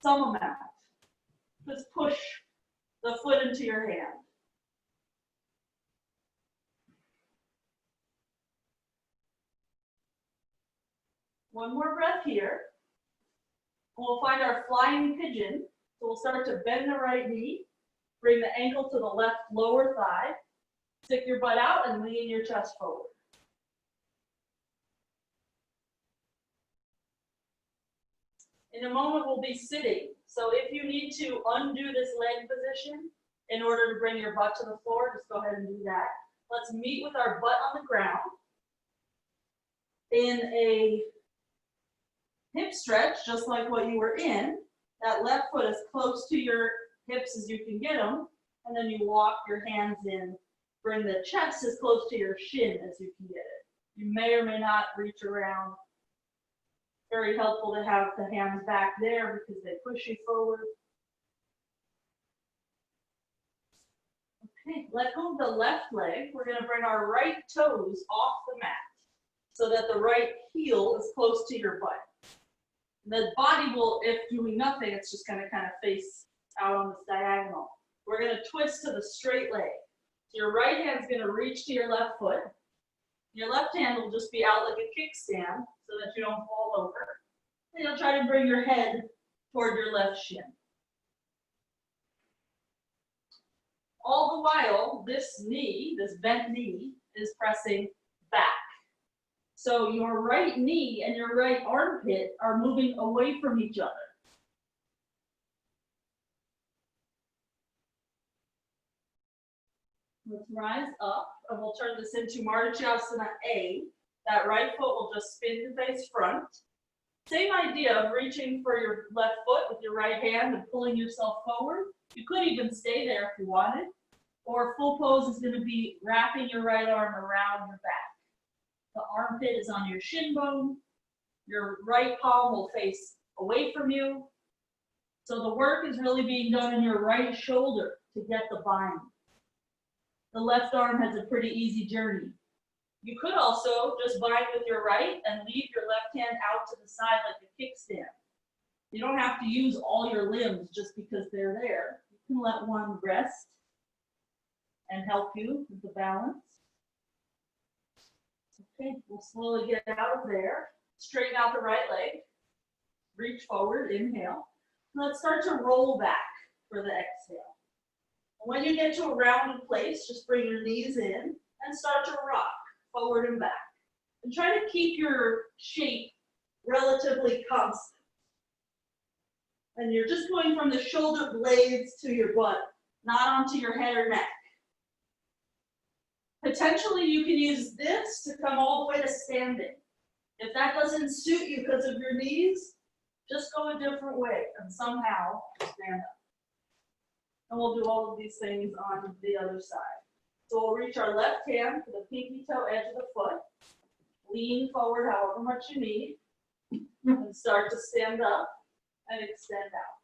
Some amount. Just push the foot into your hand. One more breath here. We'll find our flying pigeon. So we'll start to bend the right knee, bring the ankle to the left lower thigh, stick your butt out and lean your chest forward. In a moment, we'll be sitting. So if you need to undo this leg position in order to bring your butt to the floor, just go ahead and do that. Let's meet with our butt on the ground in a hip stretch, just like what you were in. That left foot as close to your hips as you can get them, and then you walk your hands in. Bring the chest as close to your shin as you can get it. You may or may not reach around. Very helpful to have the hands back there because they push you forward. Okay, let go of the left leg. We're going to bring our right toes off the mat so that the right heel is close to your butt. The body will, if doing nothing, it's just going to kind of face out on this diagonal. We're going to twist to the straight leg. So your right hand's going to reach to your left foot. Your left hand will just be out like a kickstand so that you don't fall over. And you'll try to bring your head toward your left shin. All the while, this knee, this bent knee, is pressing back. So your right knee and your right armpit are moving away from each other. Let's rise up, and we'll turn this into Sirsasana A. That right foot will just spin to face front. Same idea of reaching for your left foot with your right hand and pulling yourself forward. You could even stay there if you wanted. Or full pose is going to be wrapping your right arm around your back. The armpit is on your shin bone. Your right palm will face away from you. So the work is really being done in your right shoulder to get the bind. The left arm has a pretty easy journey. You could also just bind with your right and leave your left hand out to the side like a kickstand. You don't have to use all your limbs just because they're there. You can let one rest and help you with the balance. Okay, we'll slowly get out of there. Straighten out the right leg. Reach forward, inhale. Let's start to roll back for the exhale. When you get to a rounded place, just bring your knees in and start to rock forward and back. And try to keep your shape relatively constant. And you're just going from the shoulder blades to your butt, not onto your head or neck. Potentially, you can use this to come all the way to standing. If that doesn't suit you because of your knees, just go a different way and somehow stand up. And we'll do all of these things on the other side. So we'll reach our left hand to the pinky toe edge of the foot. Lean forward however much you need. And start to stand up and extend out.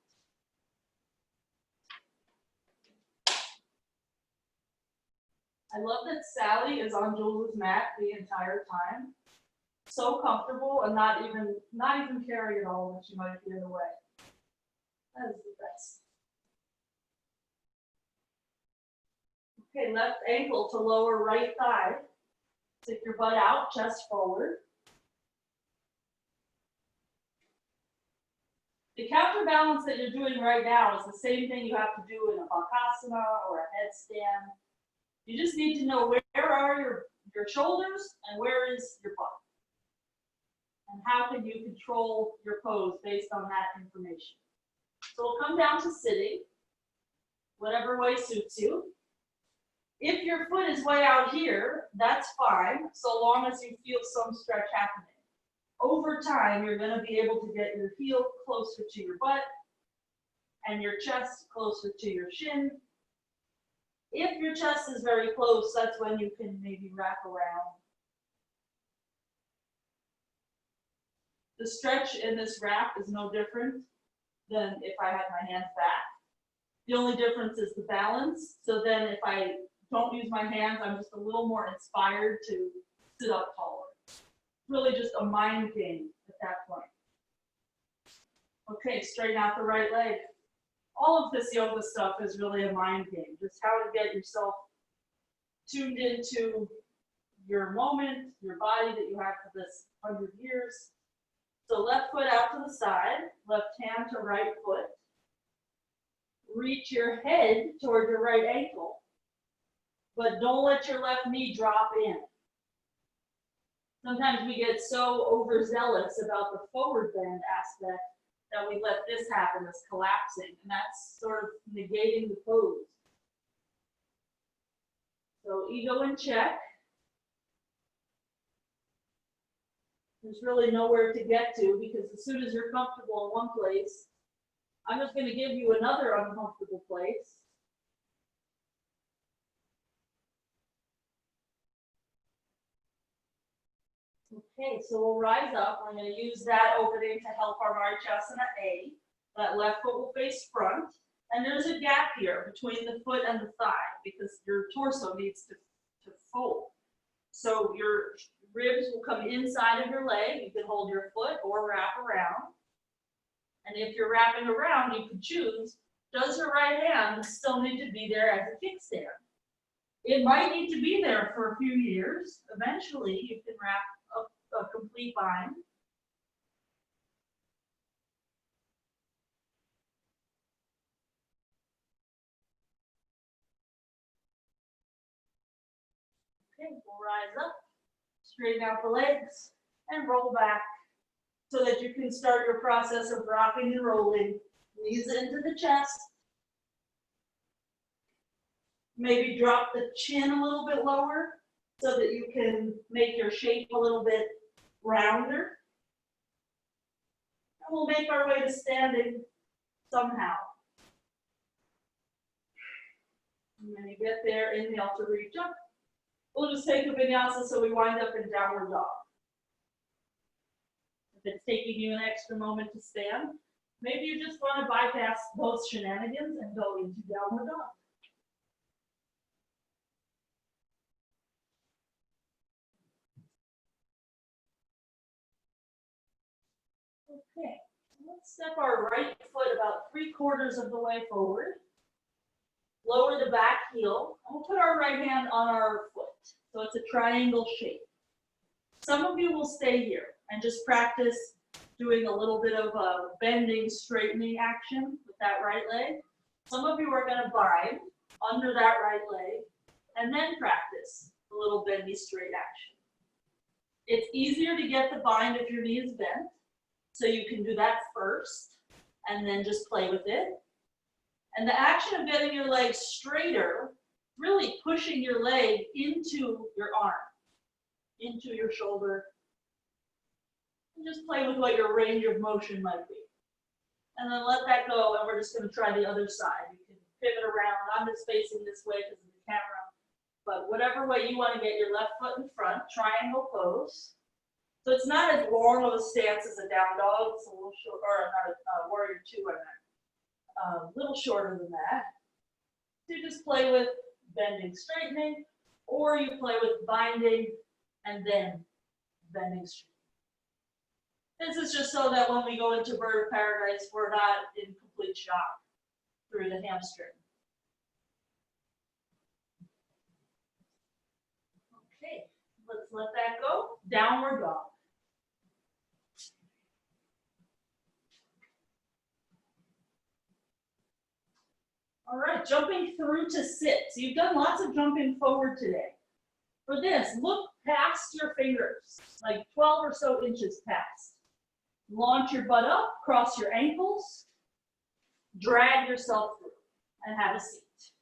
I love that Sally is on Jules' mat the entire time. So comfortable and not even caring at all that she might be in the way. That is the best. Okay, left ankle to lower right thigh. Stick your butt out, chest forward. The counterbalance that you're doing right now is the same thing you have to do in a bakasana or a headstand. You just need to know where are your shoulders and where is your butt. And how can you control your pose based on that information. So we'll come down to sitting, whatever way suits you. If your foot is way out here, that's fine, so long as you feel some stretch happening. Over time, you're going to be able to get your heel closer to your butt and your chest closer to your shin. If your chest is very close, that's when you can maybe wrap around. The stretch in this wrap is no different than if I had my hands back. The only difference is the balance. So then if I don't use my hands, I'm just a little more inspired to sit up taller. It's really just a mind game at that point. Okay, straighten out the right leg. All of this yoga stuff is really a mind game. Just how to get yourself tuned into your moment, your body that you have for this 100 years. So left foot out to the side, left hand to right foot. Reach your head toward your right ankle, but don't let your left knee drop in. Sometimes we get so overzealous about the forward bend aspect that we let this happen, this collapsing, and that's sort of negating the pose. So ego in check. There's really nowhere to get to because as soon as you're comfortable in one place, I'm just going to give you another uncomfortable place. Okay, so we'll rise up. I'm going to use that opening to help our mayurasana A. That left foot will face front. And there's a gap here between the foot and the thigh because your torso needs to fold. So your ribs will come inside of your leg. You can hold your foot or wrap around. And if you're wrapping around, you can choose, does your right hand still need to be there as a kickstand? It might need to be there for a few years. Eventually, you can wrap up a complete bind. Okay, we'll rise up, straighten out the legs, and roll back so that you can start your process of rocking and rolling. Knees into the chest. Maybe drop the chin a little bit lower so that you can make your shape a little bit rounder. And we'll make our way to standing somehow. And when you get there, inhale to reach up. We'll just take a vinyasa so we wind up in downward dog. If it's taking you an extra moment to stand, maybe you just want to bypass those shenanigans and go into downward dog. Okay, let's step our right foot about 3/4 of the way forward. Lower the back heel, and we'll put our right hand on our foot. So it's a triangle shape. Some of you will stay here and just practice doing a little bit of a bending, straightening action with that right leg. Some of you are going to bind under that right leg and then practice a little bendy, straight action. It's easier to get the bind if your knee is bent, so you can do that first and then just play with it. And the action of getting your leg straighter, really pushing your leg into your arm, into your shoulder. And just play with what your range of motion might be. And then let that go, and we're just going to try the other side. You can pivot around. I'm just facing this way because of the camera. But whatever way you want to get your left foot in front, triangle pose. So it's not as long of a stance as a down dog. It's a little short, or not a warrior two, I meant. A little shorter than that. So you just play with bending, straightening, or you play with binding and then bending, straightening. This is just so that when we go into bird of paradise, we're not in complete shock through the hamstring. Okay, let's let that go. Downward dog. All right, jumping through to sit. So you've done lots of jumping forward today. For this, look past your fingers, like 12 or so inches past. Launch your butt up, cross your ankles, drag yourself through, and have a seat.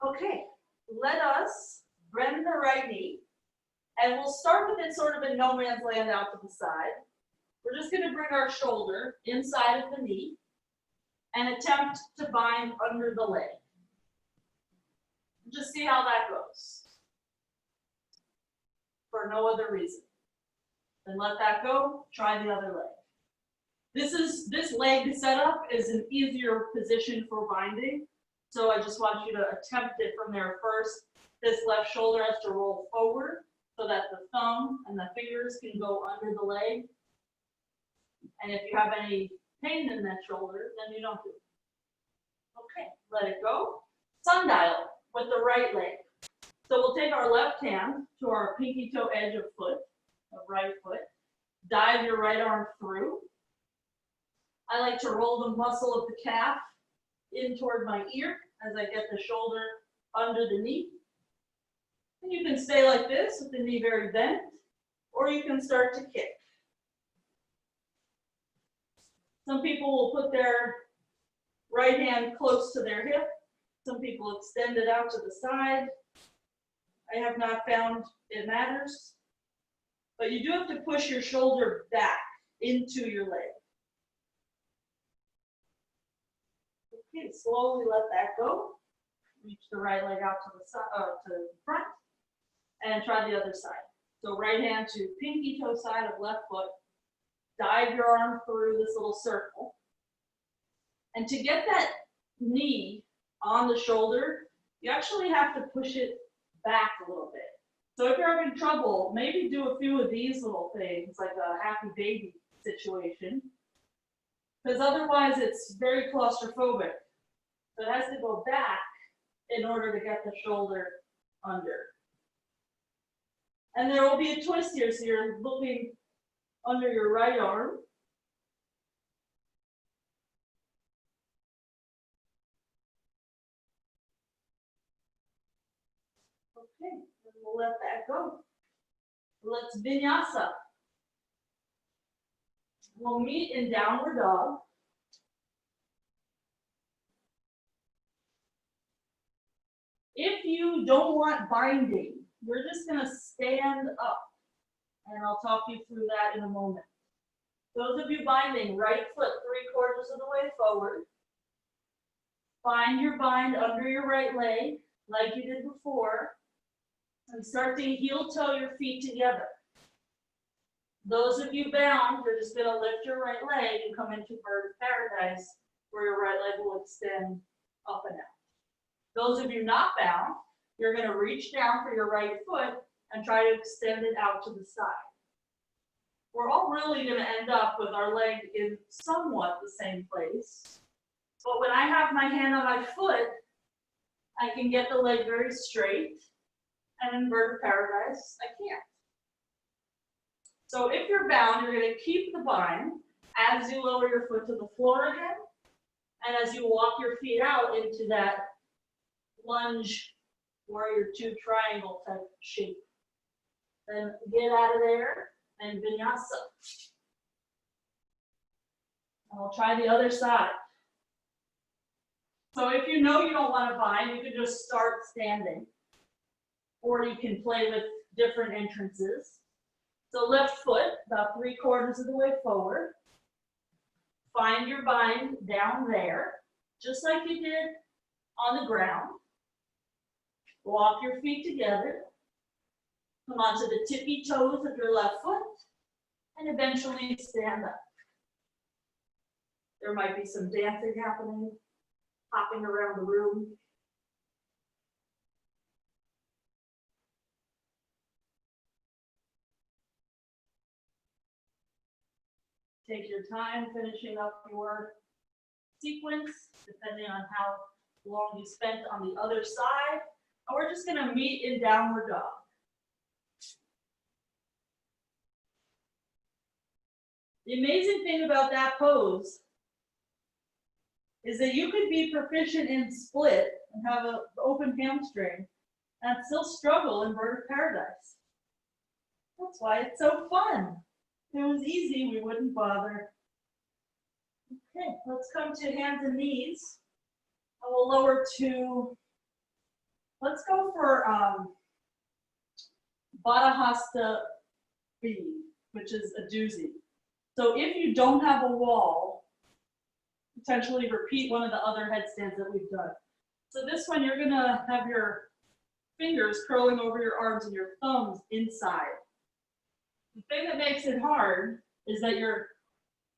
Okay, let us bend the right knee. And we'll start with it sort of in no man's land out to the side. We're just going to bring our shoulder inside of the knee and attempt to bind under the leg. Just see how that goes. For no other reason. Then let that go, try the other leg. This leg setup is an easier position for binding. So I just want you to attempt it from there first. This left shoulder has to roll forward so that the thumb and the fingers can go under the leg. And if you have any pain in that shoulder, then you don't do it. Okay, let it go. Sundial with the right leg. So we'll take our left hand to our pinky toe edge of right foot. Dive your right arm through. I like to roll the muscle of the calf in toward my ear as I get the shoulder under the knee. And you can stay like this with the knee very bent, or you can start to kick. Some people will put their right hand close to their hip. Some people extend it out to the side. I have not found it matters. But you do have to push your shoulder back into your leg. Okay, slowly let that go. Reach the right leg out to the side, to the front, and try the other side. So right hand to pinky toe side of left foot. Dive your arm through this little circle. And to get that knee on the shoulder, you actually have to push it back a little bit. So if you're having trouble, maybe do a few of these little things, like a happy baby situation, because otherwise it's very claustrophobic. So it has to go back in order to get the shoulder under. And there will be a twist here, so you're looking under your right arm. Okay, and we'll let that go. Let's vinyasa. We'll meet in downward dog. If you don't want binding, you're just going to stand up. And I'll talk you through that in a moment. Those of you binding, right foot 3/4 of the way forward. Find your bind under your right leg, like you did before. And start to heel toe your feet together. Those of you bound, you're just going to lift your right leg and come into bird paradise, where your right leg will extend up and out. Those of you not bound, you're going to reach down for your right foot and try to extend it out to the side. We're all really going to end up with our leg in somewhat the same place. But when I have my hand on my foot, I can get the leg very straight. And in bird paradise, I can't. So if you're bound, you're going to keep the bind as you lower your foot to the floor again. And as you walk your feet out into that lunge warrior 2 triangle type shape. Then get out of there and vinyasa. And we'll try the other side. So if you know you don't want to bind, you can just start standing. Or you can play with different entrances. So left foot, about 3/4 of the way forward. Find your bind down there, just like you did on the ground. Walk your feet together. Come onto the tippy toes of your left foot, and eventually stand up. There might be some dancing happening, hopping around the room. Take your time finishing up your sequence, depending on how long you spent on the other side. And we're just going to meet in downward dog. The amazing thing about that pose is that you could be proficient in split and have an open hamstring and still struggle in bird paradise. That's why it's so fun. If it was easy, we wouldn't bother. Okay, let's come to hands and knees. And we'll lower to Let's go for baddha hasta B, which is a doozy. So if you don't have a wall, potentially repeat one of the other headstands that we've done. So this one, you're gonna have your fingers curling over your arms and your thumbs inside. The thing that makes it hard is that your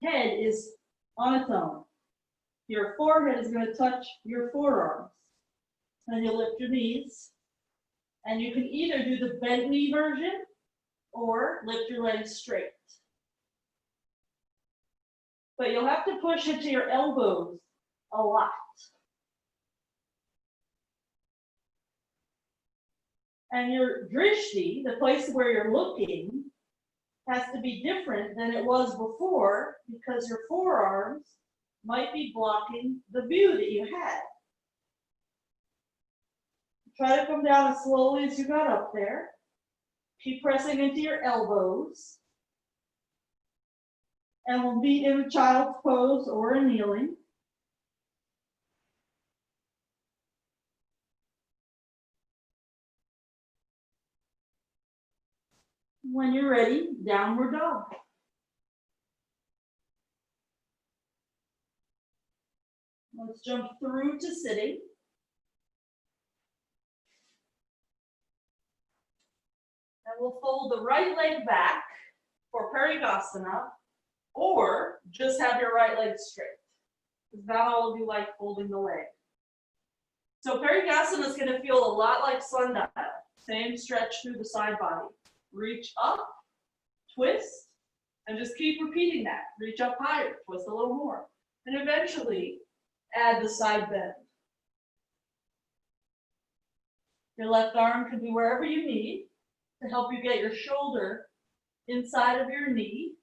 head is on its own. Your forehead is gonna touch your forearms. And you'll lift your knees. And you can either do the bent knee version or lift your legs straight. But you'll have to push into your elbows a lot. And your drishti, the place where you're looking, has to be different than it was before because your forearms might be blocking the view that you had. Try to come down as slowly as you got up there. Keep pressing into your elbows. And we'll be in a child's pose or a kneeling. When you're ready, downward dog. Let's jump through to sitting. And we'll fold the right leg back for parigasana, or just have your right leg straight, because not all of you like folding the leg. So parigasana is going to feel a lot like sundial. Same stretch through the side body. Reach up, twist, and just keep repeating that. Reach up higher, twist a little more, and eventually add the side bend. Your left arm can be wherever you need to help you get your shoulder inside of your knee.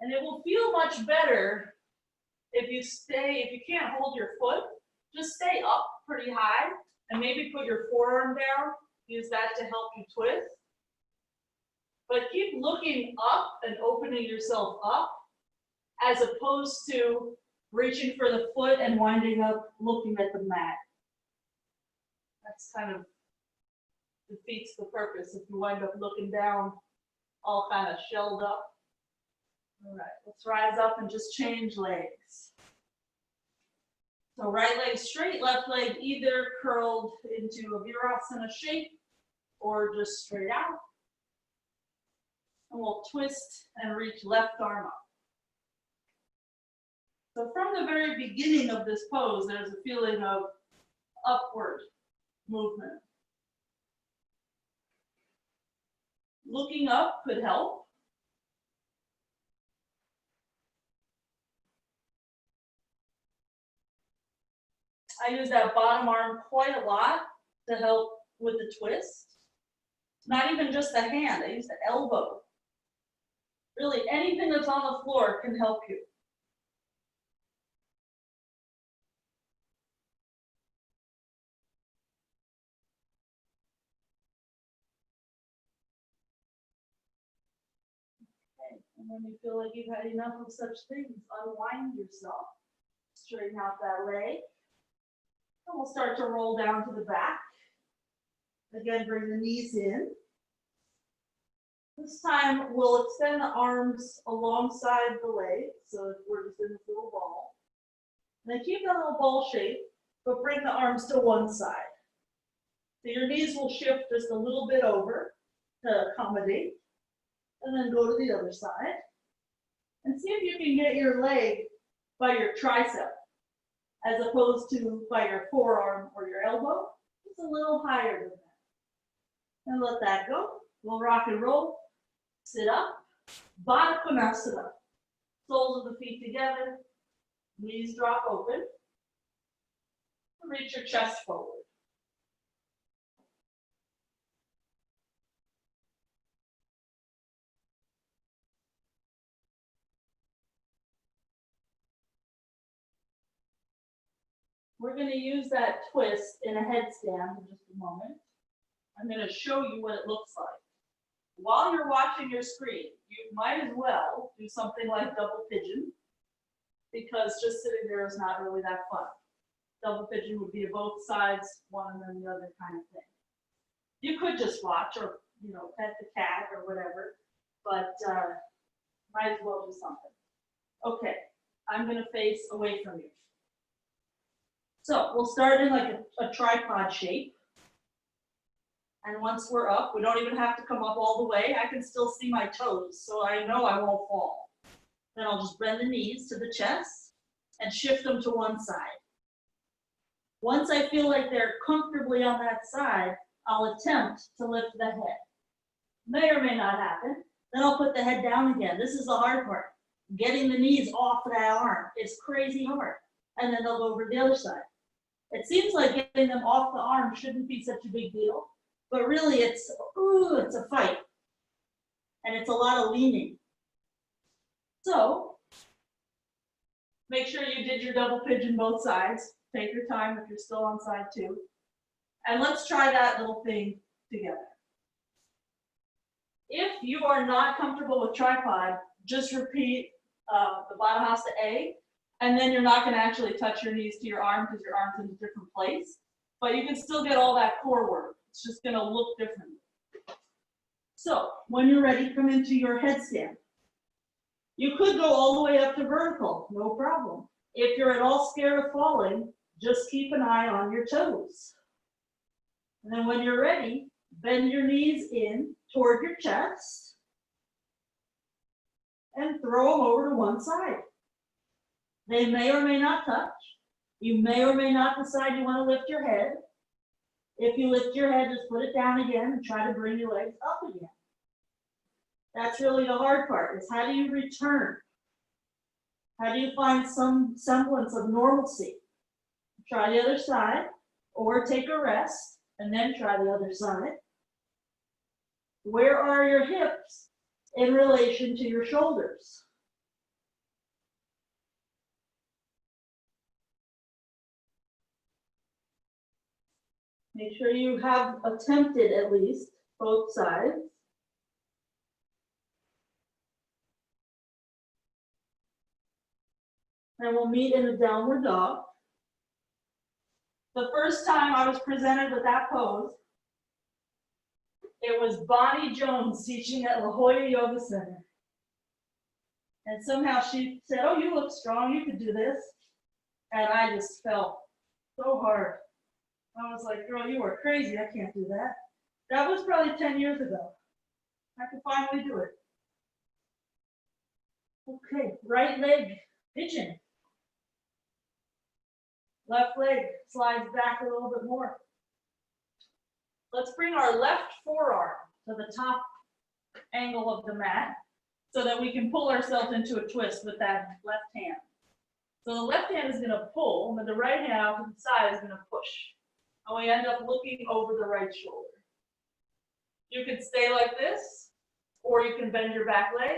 And it will feel much better if you can't hold your foot, just stay up pretty high and maybe put your forearm down. Use that to help you twist. But keep looking up and opening yourself up as opposed to reaching for the foot and winding up looking at the mat. That's kind of defeats the purpose if you wind up looking down all kind of shelled up. All right, let's rise up and just change legs. So right leg straight, left leg either curled into a virasana shape or just straight out. And we'll twist and reach left arm up. So from the very beginning of this pose, there's a feeling of upward movement. Looking up could help. I use that bottom arm quite a lot to help with the twist. Not even just the hand, I use the elbow. Really, anything that's on the floor can help you. Okay, and when you feel like you've had enough of such things, unwind yourself. Straighten out that leg. And we'll start to roll down to the back. Again, bring the knees in. This time, we'll extend the arms alongside the legs, so we're just in this little ball. And then keep that little ball shape, but bring the arms to one side. So your knees will shift just a little bit over to accommodate, and then go to the other side. And see if you can get your leg by your tricep, as opposed to by your forearm or your elbow. Just a little higher than that. And let that go. We'll rock and roll. Sit up. Baddha Konasana. Soles of the feet together. Knees drop open. Reach your chest forward. We're going to use that twist in a headstand in just a moment. I'm going to show you what it looks like. While you're watching your screen, you might as well do something like double pigeon, because just sitting there is not really that fun. Double pigeon would be both sides, one and then the other kind of thing. You could just watch or, you know, pet the cat or whatever, but might as well do something. Okay, I'm gonna face away from you. So we'll start in like a tripod shape. And once we're up, we don't even have to come up all the way. I can still see my toes, so I know I won't fall. Then I'll just bend the knees to the chest and shift them to one side. Once I feel like they're comfortably on that side, I'll attempt to lift the head. May or may not happen. Then I'll put the head down again. This is the hard part. Getting the knees off that arm is crazy hard. And then they'll go over to the other side. It seems like getting them off the arm shouldn't be such a big deal, but really it's a fight. And it's a lot of leaning. So make sure you did your double pigeon both sides. Take your time if you're still on side 2. And let's try that little thing together. If you are not comfortable with tripod, just repeat the baddha hasta A, and then you're not going to actually touch your knees to your arm because your arm's in a different place. But you can still get all that core work. It's just going to look different. So when you're ready, come into your headstand. You could go all the way up to vertical, no problem. If you're at all scared of falling, just keep an eye on your toes. And then when you're ready, bend your knees in toward your chest and throw them over to one side. They may or may not touch. You may or may not decide you want to lift your head. If you lift your head, just put it down again and try to bring your legs up again. That's really the hard part, is how do you return? How do you find some semblance of normalcy? Try the other side, or take a rest, and then try the other side. Where are your hips in relation to your shoulders? Make sure you have attempted at least both sides. And we'll meet in a downward dog. The first time I was presented with that pose, it was Bonnie Jones teaching at La Jolla Yoga Center. And somehow she said, oh, you look strong, you could do this. And I just felt so hard. I was like, girl, you are crazy, I can't do that. That was probably 10 years ago. I could finally do it. Okay, right leg pigeon. Left leg slides back a little bit more. Let's bring our left forearm to the top angle of the mat so that we can pull ourselves into a twist with that left hand. So the left hand is going to pull, and the right hand out to the side is going to push. And we end up looking over the right shoulder. You can stay like this, or you can bend your back leg.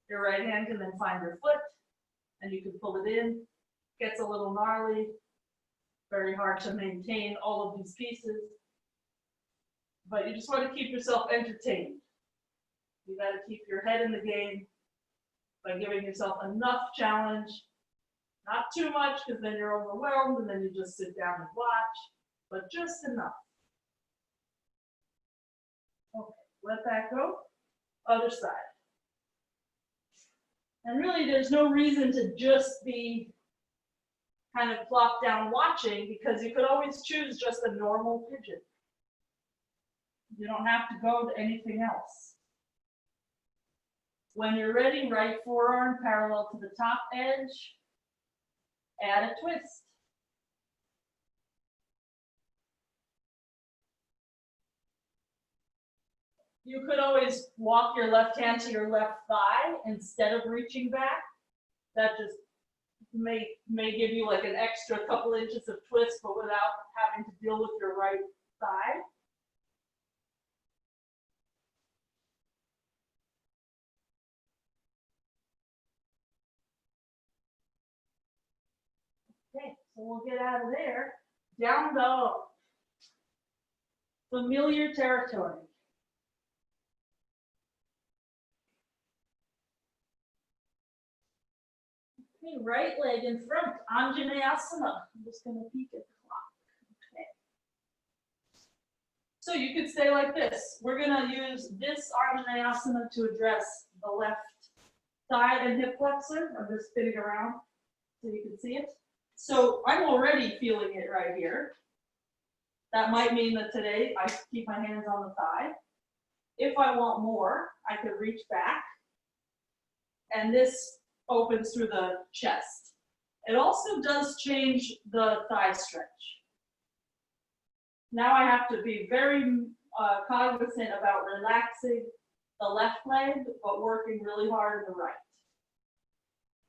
Your right hand can then find your foot, and you can pull it in. Gets a little gnarly. Very hard to maintain all of these pieces. But you just want to keep yourself entertained. You got to keep your head in the game by giving yourself enough challenge. Not too much, because then you're overwhelmed, and then you just sit down and watch. But just enough. Okay, let that go. Other side. And really, there's no reason to just be kind of plop down watching, because you could always choose just a normal pigeon. You don't have to go to anything else. When you're ready, right forearm parallel to the top edge. Add a twist. You could always walk your left hand to your left thigh instead of reaching back. That just may give you like an extra couple inches of twist, but without having to deal with your right thigh. Okay, so we'll get out of there. Down dog. Familiar territory. Okay, right leg in front, Anjaneyasana. I'm just going to peek at the clock. Okay. So you could stay like this. We're going to use this Anjaneyasana to address the left thigh and hip flexor. I'm just spinning around so you can see it. So I'm already feeling it right here. That might mean that today I keep my hands on the thigh. If I want more, I could reach back. And this opens through the chest. It also does change the thigh stretch. Now I have to be very cognizant about relaxing the left leg, but working really hard in the right.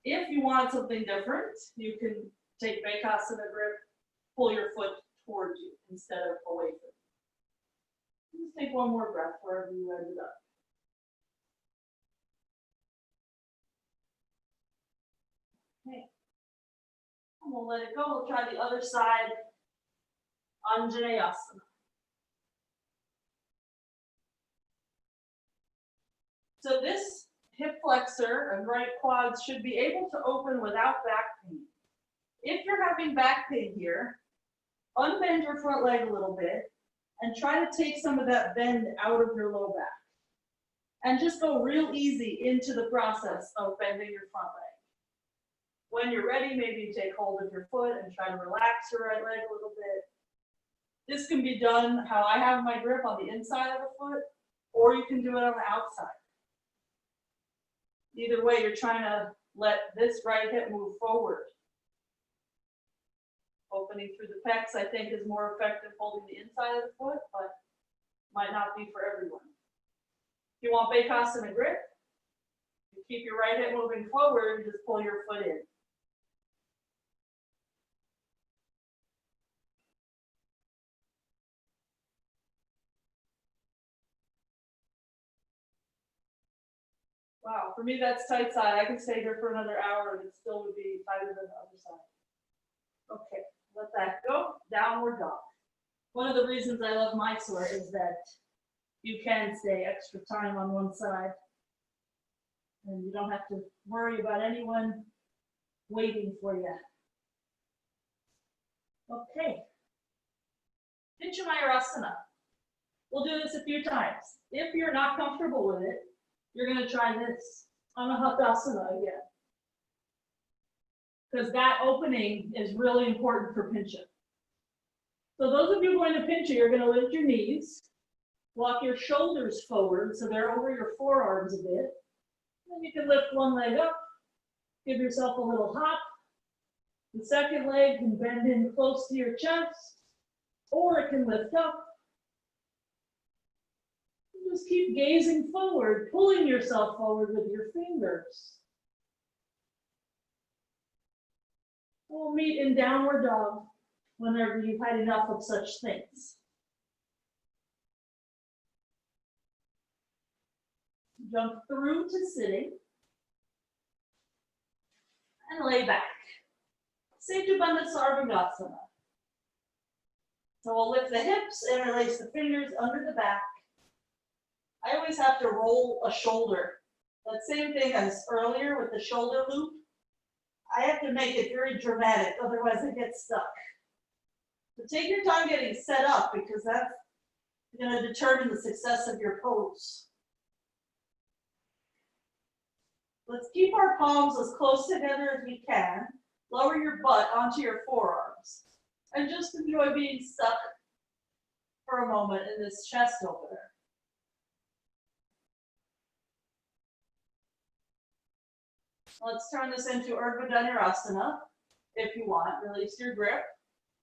If you want something different, you can take Backbends grip, pull your foot towards you instead of away from you. Just take one more breath wherever you ended up. Okay. And we'll let it go. We'll try the other side, Anjaneyasana. So this hip flexor and right quads should be able to open without back pain. If you're having back pain here, unbend your front leg a little bit and try to take some of that bend out of your low back. And just go real easy into the process of bending your front leg. When you're ready, maybe you take hold of your foot and try to relax your right leg a little bit. This can be done how I have my grip on the inside of the foot, or you can do it on the outside. Either way, you're trying to let this right hip move forward. Opening through the pecs, I think, is more effective holding the inside of the foot, but might not be for everyone. If you want Backbends grip, you keep your right hip moving forward and just pull your foot in. Wow, for me that's tight side. I could stay here for another hour and it still would be tighter than the other side. Okay, let that go. Downward dog. One of the reasons I love Mysore is that you can stay extra time on one side and you don't have to worry about anyone waiting for you. Okay. Pincha mayurasana. We'll do this a few times. If you're not comfortable with it, you're going to try this on a hasta again. Because that opening is really important for pincha. So those of you going to pincha, you're going to lift your knees, walk your shoulders forward so they're over your forearms a bit. Then you can lift one leg up, give yourself a little hop. The second leg can bend in close to your chest, or it can lift up. Just keep gazing forward, pulling yourself forward with your fingers. We'll meet in downward dog whenever you've had enough of such things. Jump through to sitting and lay back. Setu Bandha Sarvangasana. So we'll lift the hips, interlace the fingers under the back. I always have to roll a shoulder. That same thing as earlier with the shoulder loop. I have to make it very dramatic, otherwise it gets stuck. So take your time getting set up because that's going to determine the success of your pose. Let's keep our palms as close together as we can. Lower your butt onto your forearms. And just enjoy being stuck for a moment in this chest opener. Let's turn this into Urdhva Dhanurasana if you want. Release your grip.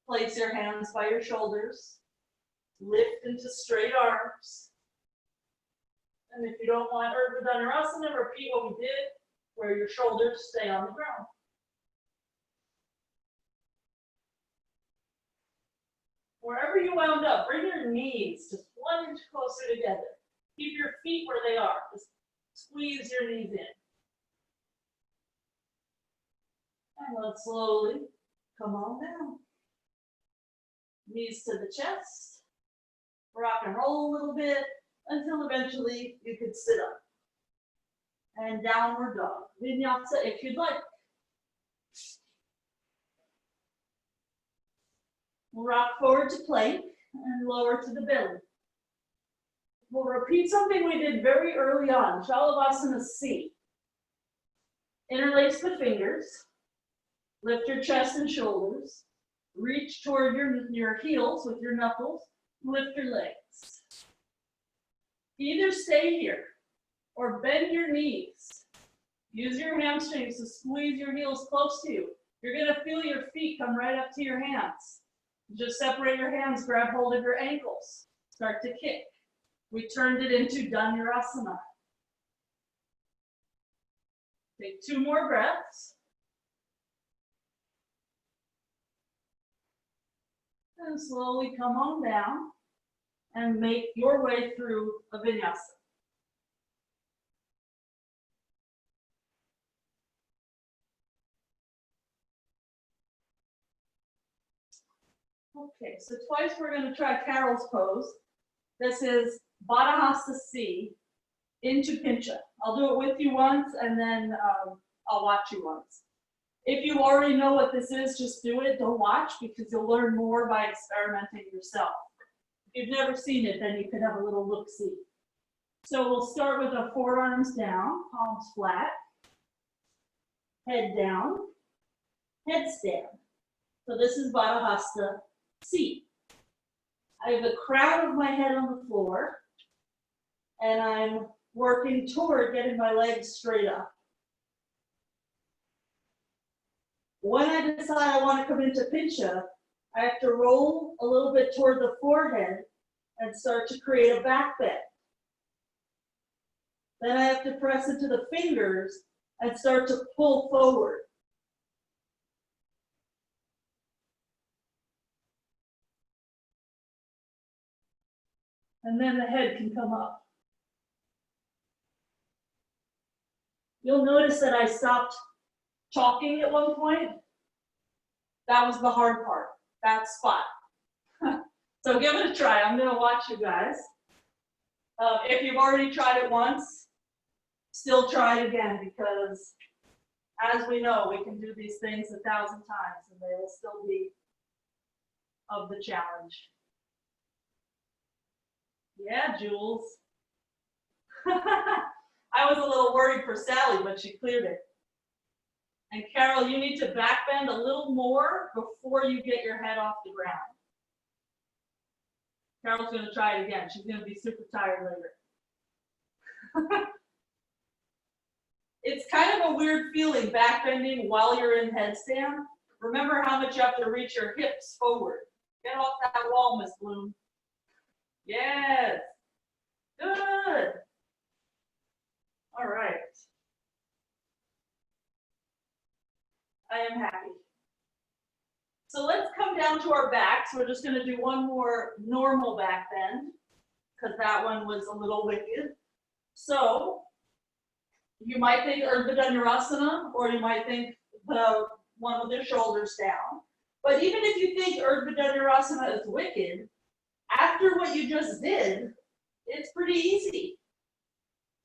Place your hands by your shoulders. Lift into straight arms. And if you don't want Urdhva Dhanurasana, repeat what we did, where your shoulders stay on the ground. Wherever you wound up, bring your knees just 1 inch closer together. Keep your feet where they are. Just squeeze your knees in. And let's slowly come on down. Knees to the chest. Rock and roll a little bit until eventually you could sit up. And downward dog. Vinyasa if you'd like. We'll rock forward to plank and lower to the belly. We'll repeat something we did very early on, Shalavasana C. Interlace the fingers, lift your chest and shoulders, reach toward your heels with your knuckles, lift your legs. Either stay here or bend your knees. Use your hamstrings to squeeze your heels close to you. You're gonna feel your feet come right up to your hands. Just separate your hands, grab hold of your ankles, start to kick. We turned it into downdog. Take 2 more breaths. And slowly come on down and make your way through a vinyasa. Okay, so twice we're going to try Carol's pose. This is baddha hasta C into pincha. I'll do it with you once and then I'll watch you once. If you already know what this is, just do it. Don't watch because you'll learn more by experimenting yourself. If you've never seen it, then you could have a little look-see. So we'll start with the forearms down, palms flat, head down, headstand. So this is baddha hasta C. I have the crown of my head on the floor, and I'm working toward getting my legs straight up. When I decide I want to come into pincha, I have to roll a little bit toward the forehead and start to create a back bend. Then I have to press into the fingers and start to pull forward. And then the head can come up. You'll notice that I stopped talking at one point. That was the hard part, that spot. So give it a try. I'm going to watch you guys. If you've already tried it once, still try it again because as we know, we can do these things 1,000 times and they will still be of the challenge. Yeah, Jules. I was a little worried for Sally, but she cleared it. And Carol, you need to back bend a little more before you get your head off the ground. Carol's going to try it again. She's going to be super tired later. It's kind of a weird feeling back bending while you're in headstand. Remember how much you have to reach your hips forward. Get off that wall, Miss Bloom. Yes. Good. All right. I am happy. So let's come down to our backs. We're just going to do one more normal back bend because that one was a little wicked. So you might think Urdhva or you might think the one with your shoulders down. But even if you think Urdhva is wicked, after what you just did, it's pretty easy.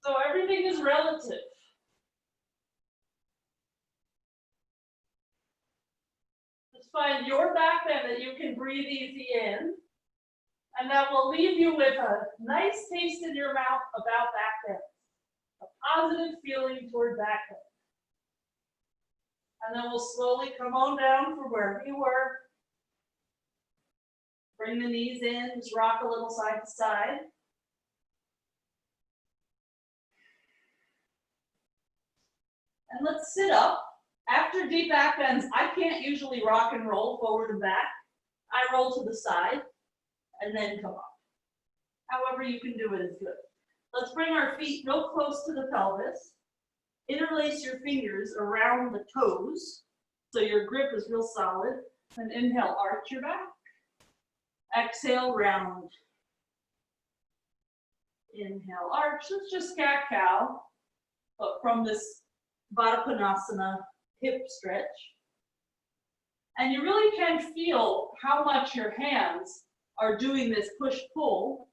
So everything is relative. Just find your back bend that you can breathe easy in, and that will leave you with a nice taste in your mouth about back bend, a positive feeling toward back bend. And then we'll slowly come on down from wherever you were. Bring the knees in, just rock a little side to side. And let's sit up. After deep back bends, I can't usually rock and roll forward and back. I roll to the side and then come up. However you can do it is good. Let's bring our feet real close to the pelvis. Interlace your fingers around the toes so your grip is real solid. And inhale, arch your back. Exhale, round. Inhale, arch. It's just cat-cow, but from this Baddha hip stretch. And you really can feel how much your hands are doing this push-pull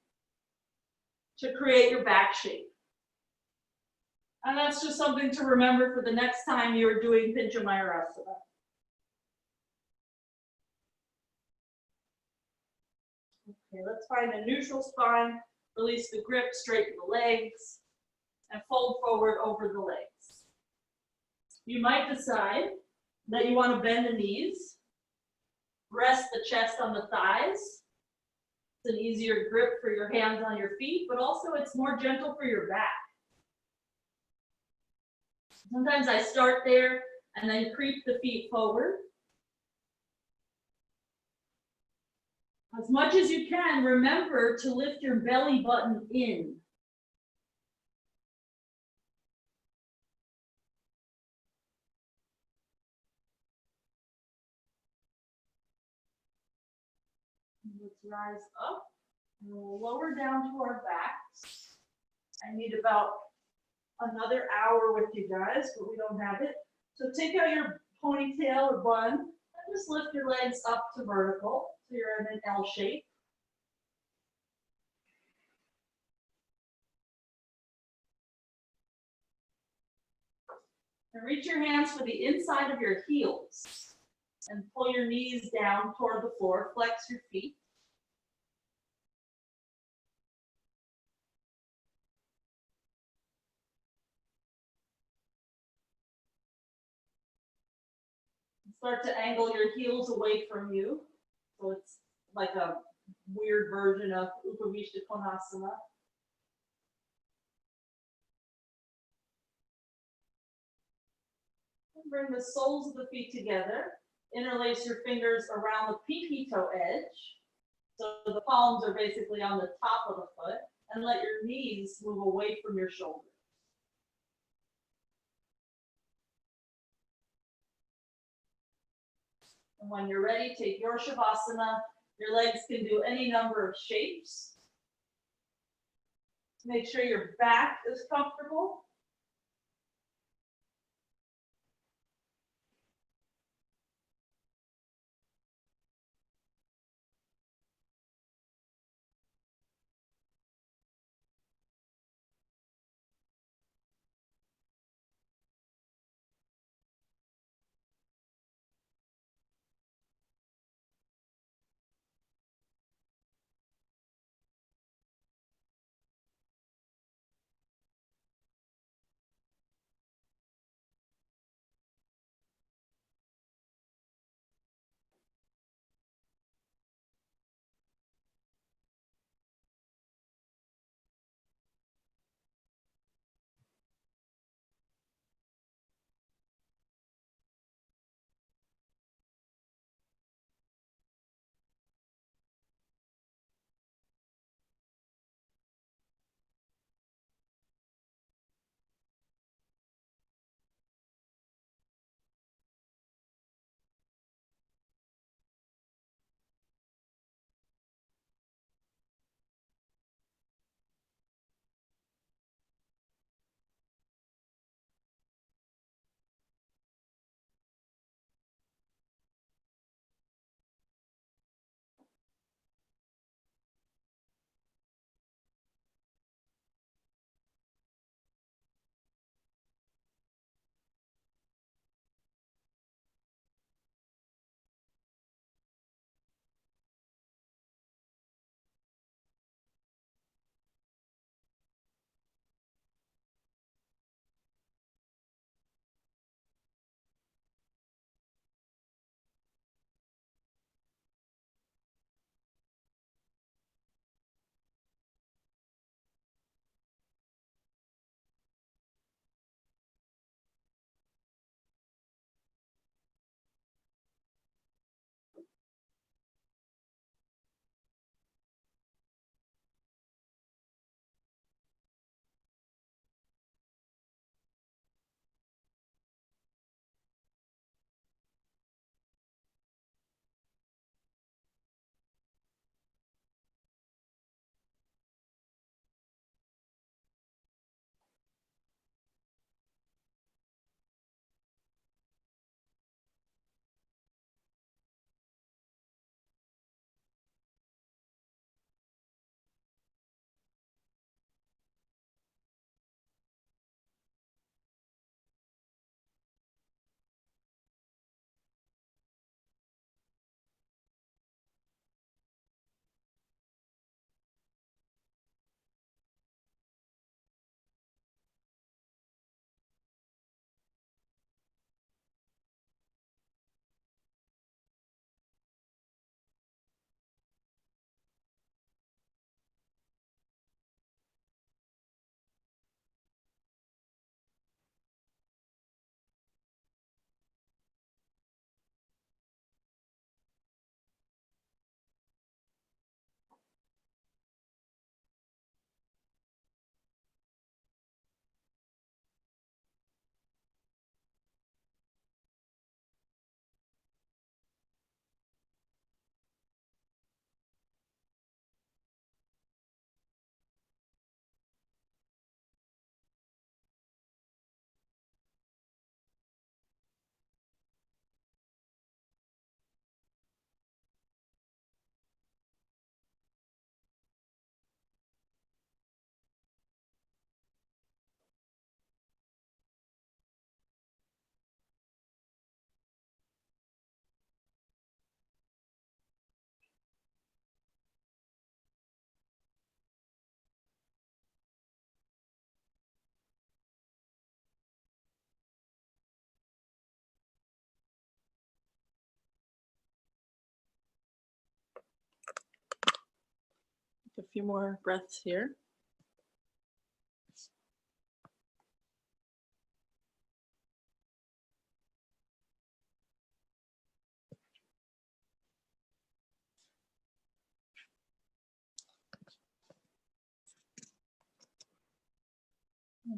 to create your back shape. And that's just something to remember for the next time you're doing pincha mayurasana. Okay, let's find a neutral spine. Release the grip, straighten the legs, and fold forward over the legs. You might decide that you want to bend the knees, rest the chest on the thighs. It's an easier grip for your hands on your feet, but also it's more gentle for your back. Sometimes I start there and then creep the feet forward. As much as you can, remember to lift your belly button in. Let's rise up and we'll lower down to our backs. I need about another hour with you guys, but we don't have it. So take out your ponytail or bun and just lift your legs up to vertical so you're in an L shape. And reach your hands for the inside of your heels and pull your knees down toward the floor. Flex your feet. Start to angle your heels away from you. So it's like a weird version of Upavishta Konasana. And bring the soles of the feet together. Interlace your fingers around the pinky toe edge. So the palms are basically on the top of the foot. And let your knees move away from your shoulders. And when you're ready, take your Shavasana. Your legs can do any number of shapes. Make sure your back is comfortable. Take a few more breaths here.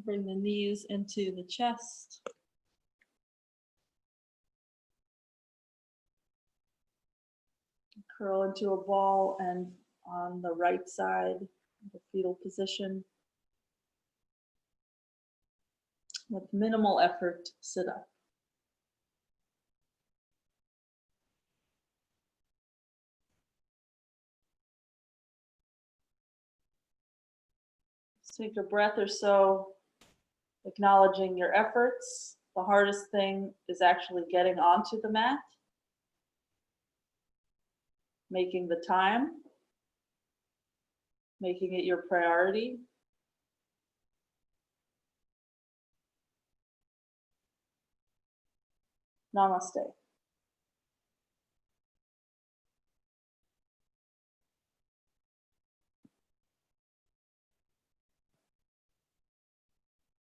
Bring the knees into the chest. Curl into a ball, and on the right side, the fetal position. With minimal effort, sit up. Just take a breath or so, acknowledging your efforts. The hardest thing is actually getting onto the mat, making the time, making it your priority. Namaste.